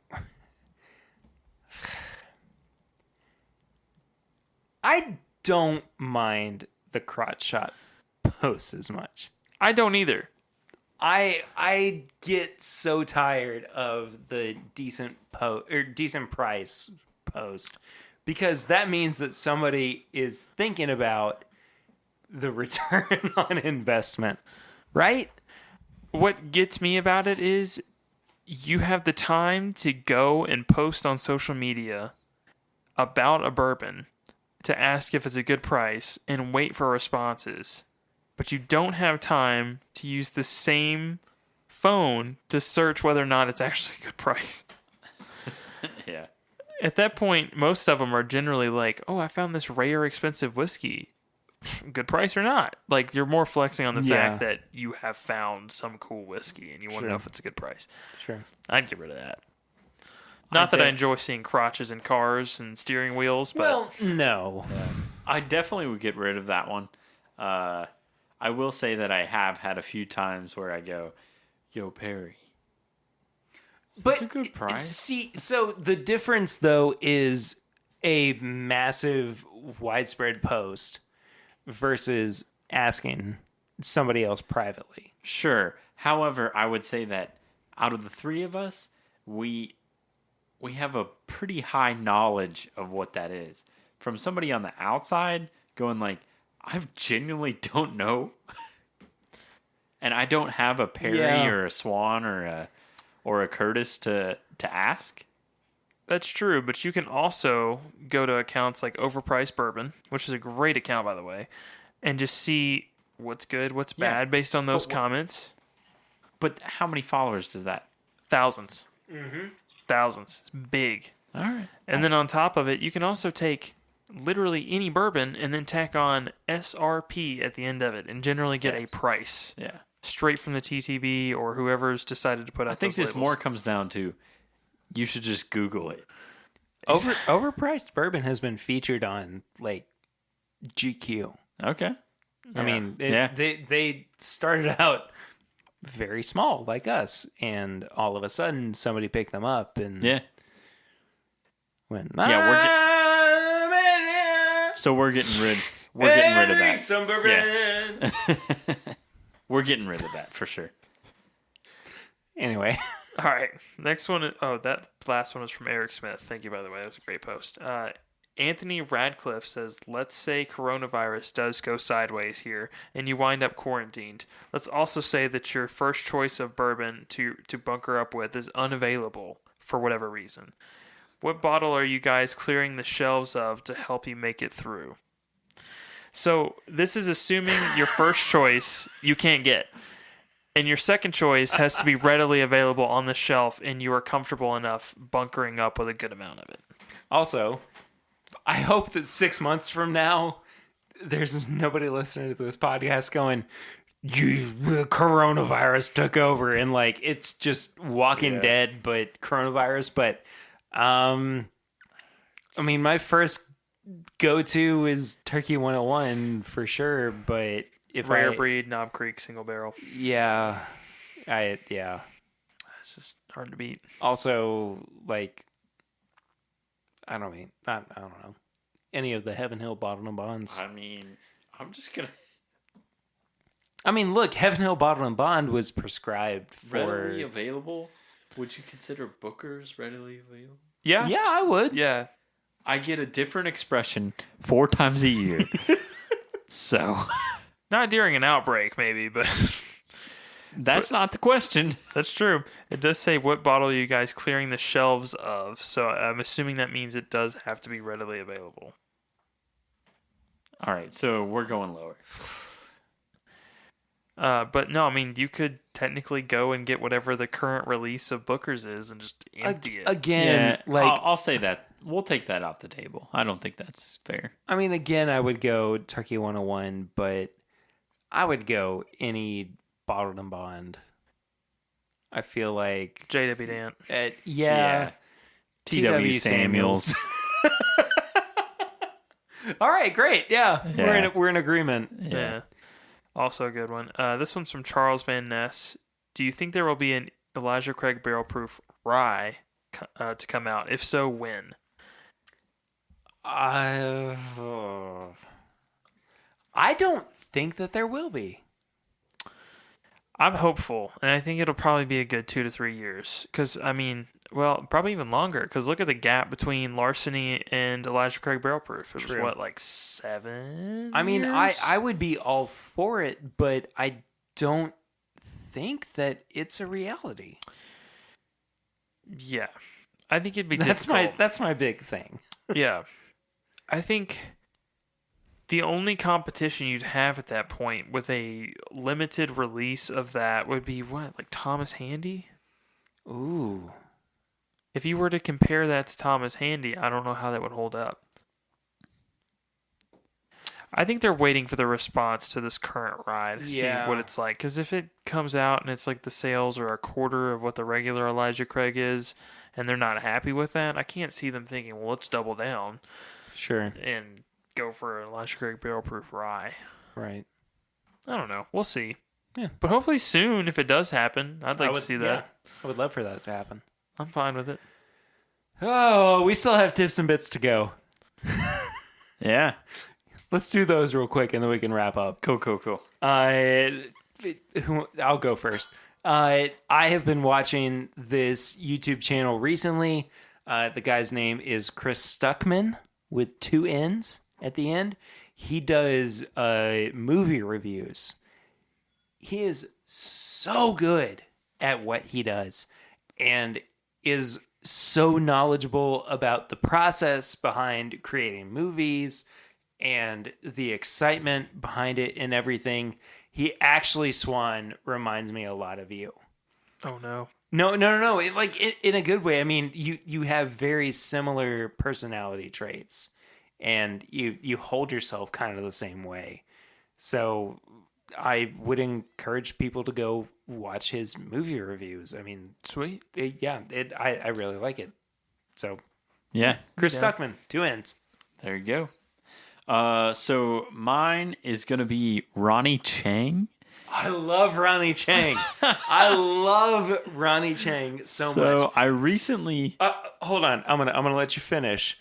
don't mind the crotch shot posts as much. I don't either. I get so tired of the decent price post because that means that somebody is thinking about the return on investment, right? What gets me about it is you have the time to go and post on social media about a bourbon to ask if it's a good price and wait for responses. But you don't have time to use the same phone to search whether or not it's actually a good price. Yeah. At that point, most of them are generally like, oh, I found this rare, expensive whiskey. Good price or not? Like, you're more flexing on the fact that you have found some cool whiskey and you want to know if it's a good price. Sure. I'd get rid of that. Not that I enjoy seeing crotches in cars and steering wheels, but... Well, no. Yeah. I definitely would get rid of that one. I will say that I have had a few times where I go, yo, Perry, is this a good price? See, so the difference, though, is a massive, widespread post versus asking somebody else privately. Sure. However, I would say that out of the three of us, we have a pretty high knowledge of what that is. From somebody on the outside going like, I genuinely don't know. And I don't have a Perry or a Swan or a Curtis to ask. That's true, but you can also go to accounts like Overpriced Bourbon, which is a great account, by the way, and just see what's good, what's bad based on those comments. But how many followers does that? Thousands. Thousands. It's big. All right. And then on top of it, you can also take literally any bourbon and then tack on SRP at the end of it and generally get a price. Yeah. Straight from the TTB or whoever's decided to put out I think those this labels. more comes down to you should just Google it. Overpriced bourbon has been featured on, like, GQ. Okay. I mean, they started out very small, like us, and all of a sudden somebody picked them up and went, so we're getting rid of that. Some bourbon. We're getting rid of that for sure. Anyway. All right. Next one. That last one was from Eric Smith. Thank you, by the way. That was a great post. Anthony Radcliffe says, let's say coronavirus does go sideways here and you wind up quarantined. Let's also say that your first choice of bourbon to bunker up with is unavailable for whatever reason. What bottle are you guys clearing the shelves of to help you make it through? So this is assuming your first choice you can't get. And your second choice has to be readily available on the shelf and you are comfortable enough bunkering up with a good amount of it. Also, I hope that 6 months from now, there's nobody listening to this podcast going, the coronavirus took over. And like, it's just Walking Dead, but coronavirus. But, I mean, my first go-to is Turkey 101 for sure. But if Rare breed, Knob Creek, single barrel. Yeah. It's just hard to beat. Also, like, I don't know. Any of the Heaven Hill Bottled and Bonds. I mean, I'm just going to... I mean, look, Heaven Hill Bottled and Bond was prescribed for... Readily available? Would you consider Booker's readily available? Yeah. Yeah, I would. Yeah. I get a different expression 4 times a year. So... Not during an outbreak, maybe, but... That's not the question. That's true. It does say what bottle are you guys clearing the shelves of, so I'm assuming that means it does have to be readily available. All right, so we're going lower. But no, I mean, you could technically go and get whatever the current release of Booker's is and just empty it. Again, I'll say that. We'll take that off the table. I don't think that's fair. I mean, again, I would go Turkey 101, but I would go any Bottled and Bond. I feel like... J.W. Dant. T.W. Samuels. All right, great. Yeah. We're in agreement. Yeah. Also a good one. This one's from Charles Van Ness. Do you think there will be an Elijah Craig Barrel Proof Rye to come out? If so, when? I don't think that there will be. I'm hopeful, and I think it'll probably be a good 2 to 3 years. Because, probably even longer. Because look at the gap between Larceny and Elijah Craig Barrel Proof. It was, True. like 7 I mean, years? I would be all for it, but I don't think that it's a reality. Yeah. I think it'd be That's difficult. my big thing. Yeah. I think the only competition you'd have at that point with a limited release of that would be what? Like Thomas Handy? Ooh. If you were to compare that to Thomas Handy, I don't know how that would hold up. I think they're waiting for the response to this current ride to see what it's like. Because if it comes out and it's like the sales are a quarter of what the regular Elijah Craig is, and they're not happy with that, I can't see them thinking, well, let's double down. Sure. And go for an Elijah Craig Barrel Proof Rye. Right. I don't know. We'll see. Yeah. But hopefully soon, if it does happen, I'd like to see that. Yeah, I would love for that to happen. I'm fine with it. Oh, we still have tips and bits to go. Yeah. Let's do those real quick, and then we can wrap up. Cool. I'll go first. I have been watching this YouTube channel recently. The guy's name is Chris Stuckman with 2 N's at the end. He does movie reviews. He is so good at what he does and is so knowledgeable about the process behind creating movies and the excitement behind it and everything. He actually, Swan, reminds me a lot of you. Oh, no. No. In a good way. I mean, you have very similar personality traits, and you hold yourself kind of the same way. So I would encourage people to go watch his movie reviews. I mean, Sweet. I really like it. So, Yeah. Chris Stuckman, 2 N's. There you go. So mine is going to be Ronnie Chang. I love Ronnie Chang. I love Ronnie Chang so much. So I recently... Hold on. I'm gonna let you finish.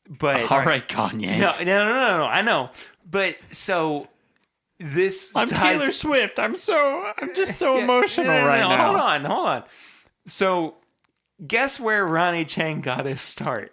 But All right, Kanye. No. I know. But so this I'm ties- Taylor Swift. I'm just so emotional right no, now. Hold on. So guess where Ronnie Chang got his start?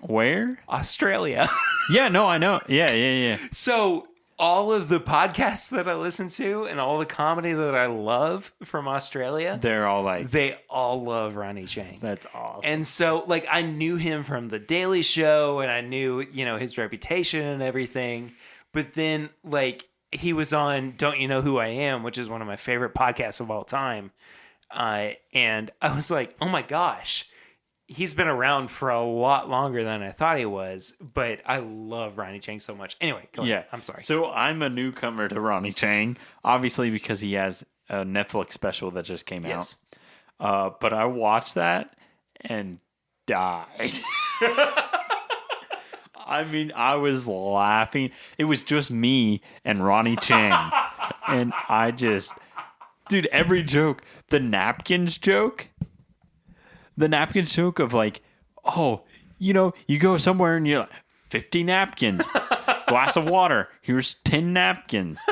Where? Australia. Yeah, no, I know. Yeah. So all of the podcasts that I listen to and all the comedy that I love from Australia, They're all like, they all love Ronnie Chang. that's awesome. And so, like, I knew him from The Daily Show, and I knew, his reputation and everything. But then, like, he was on Don't You Know Who I Am, which is one of my favorite podcasts of all time. And I was like, oh my gosh, he's been around for a lot longer than I thought he was. But I love Ronnie Chang so much. Anyway, go ahead. I'm sorry. So I'm a newcomer to Ronnie Chang, obviously because he has a Netflix special that just came Yes. out. But I watched that and died. I mean, I was laughing. It was just me and Ronnie Chang. And I just... Dude, every joke. The napkins joke of like, oh, you go somewhere and you're like, 50 napkins, glass of water, here's 10 napkins.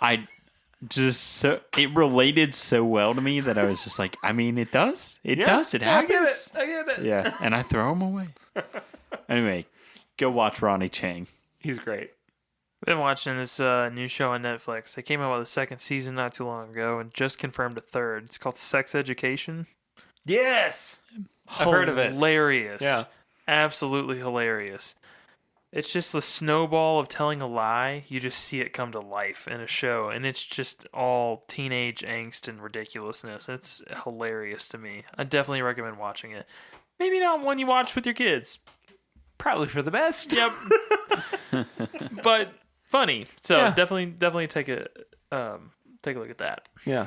It related so well to me that I was just like, I mean, it does. It happens. I get it. Yeah, and I throw them away. Anyway, go watch Ronnie Chang. He's great. Been watching this new show on Netflix. They came out with a 2nd season not too long ago and just confirmed a 3rd. It's called Sex Education. Yes. I've heard of it. Hilarious. Yeah. Absolutely hilarious. It's just the snowball of telling a lie. You just see it come to life in a show, and it's just all teenage angst and ridiculousness. It's hilarious to me. I definitely recommend watching it. Maybe not one you watch with your kids. Probably for the best. Yep. But funny. So Yeah. definitely take a look at that. Yeah.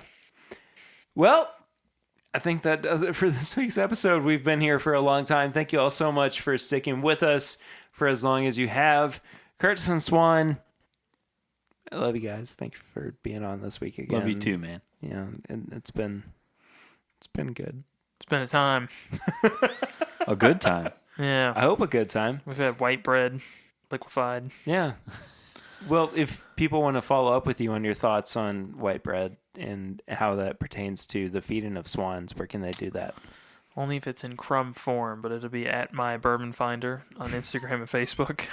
Well, I think that does it for this week's episode. We've been here for a long time. Thank you all so much for sticking with us for as long as you have. Curtis and Swan, I love you guys. Thank you for being on this week again. Love you too, man. Yeah, and it's been good. It's been a time. A good time. Yeah. I hope a good time. We've had white bread, liquefied. Yeah. Well, if people want to follow up with you on your thoughts on white bread and how that pertains to the feeding of swans, where can they do that? Only if it's in crumb form, but it'll be at my bourbon finder on Instagram and Facebook.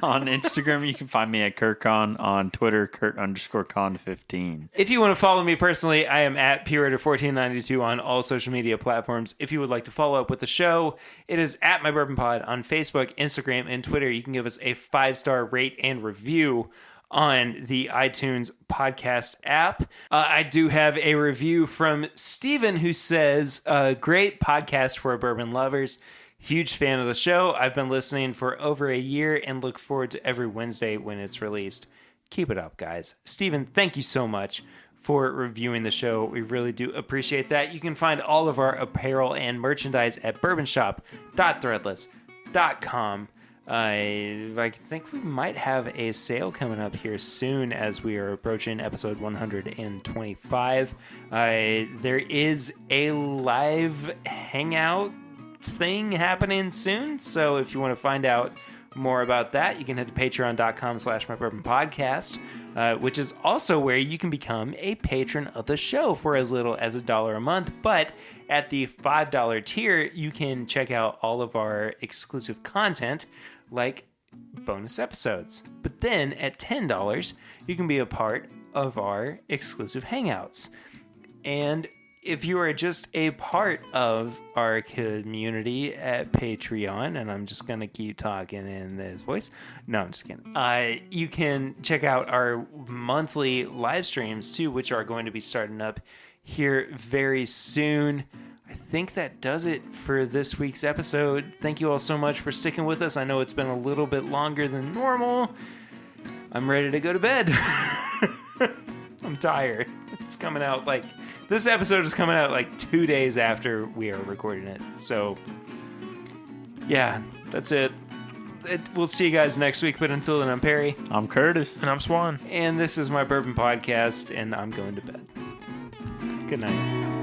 On Instagram, you can find me at KurtCon. On Twitter, Kurt_Con15. If you want to follow me personally, I am at PWriter1492 on all social media platforms. If you would like to follow up with the show, it is at My Bourbon Pod on Facebook, Instagram, and Twitter. You can give us a 5-star rate and review on the iTunes podcast app. I do have a review from Steven who says, great podcast for bourbon lovers. Huge fan of the show. I've been listening for over a year and look forward to every Wednesday when it's released. Keep it up, guys. Steven, thank you so much for reviewing the show. We really do appreciate that. You can find all of our apparel and merchandise at bourbonshop.threadless.com. I think we might have a sale coming up here soon as we are approaching episode 125. There is a live hangout thing happening soon, so if you want to find out more about that, you can head to patreon.com/mybourbonpodcast, which is also where you can become a patron of the show for as little as $1 a month. But at the $5 tier, you can check out all of our exclusive content like bonus episodes. But then at $10, you can be a part of our exclusive hangouts. And if you are just a part of our community at Patreon, and I'm just going to keep talking in this voice. No, I'm just kidding. You can check out our monthly live streams too, which are going to be starting up here very soon. I think that does it for this week's episode. Thank you all so much for sticking with us. I know it's been a little bit longer than normal. I'm ready to go to bed. I'm tired. It's coming out this episode is coming out 2 days after we are recording it. So, yeah, that's it. We'll see you guys next week. But until then, I'm Perry. I'm Curtis. And I'm Swan. And this is My Bourbon Podcast, and I'm going to bed. Good night.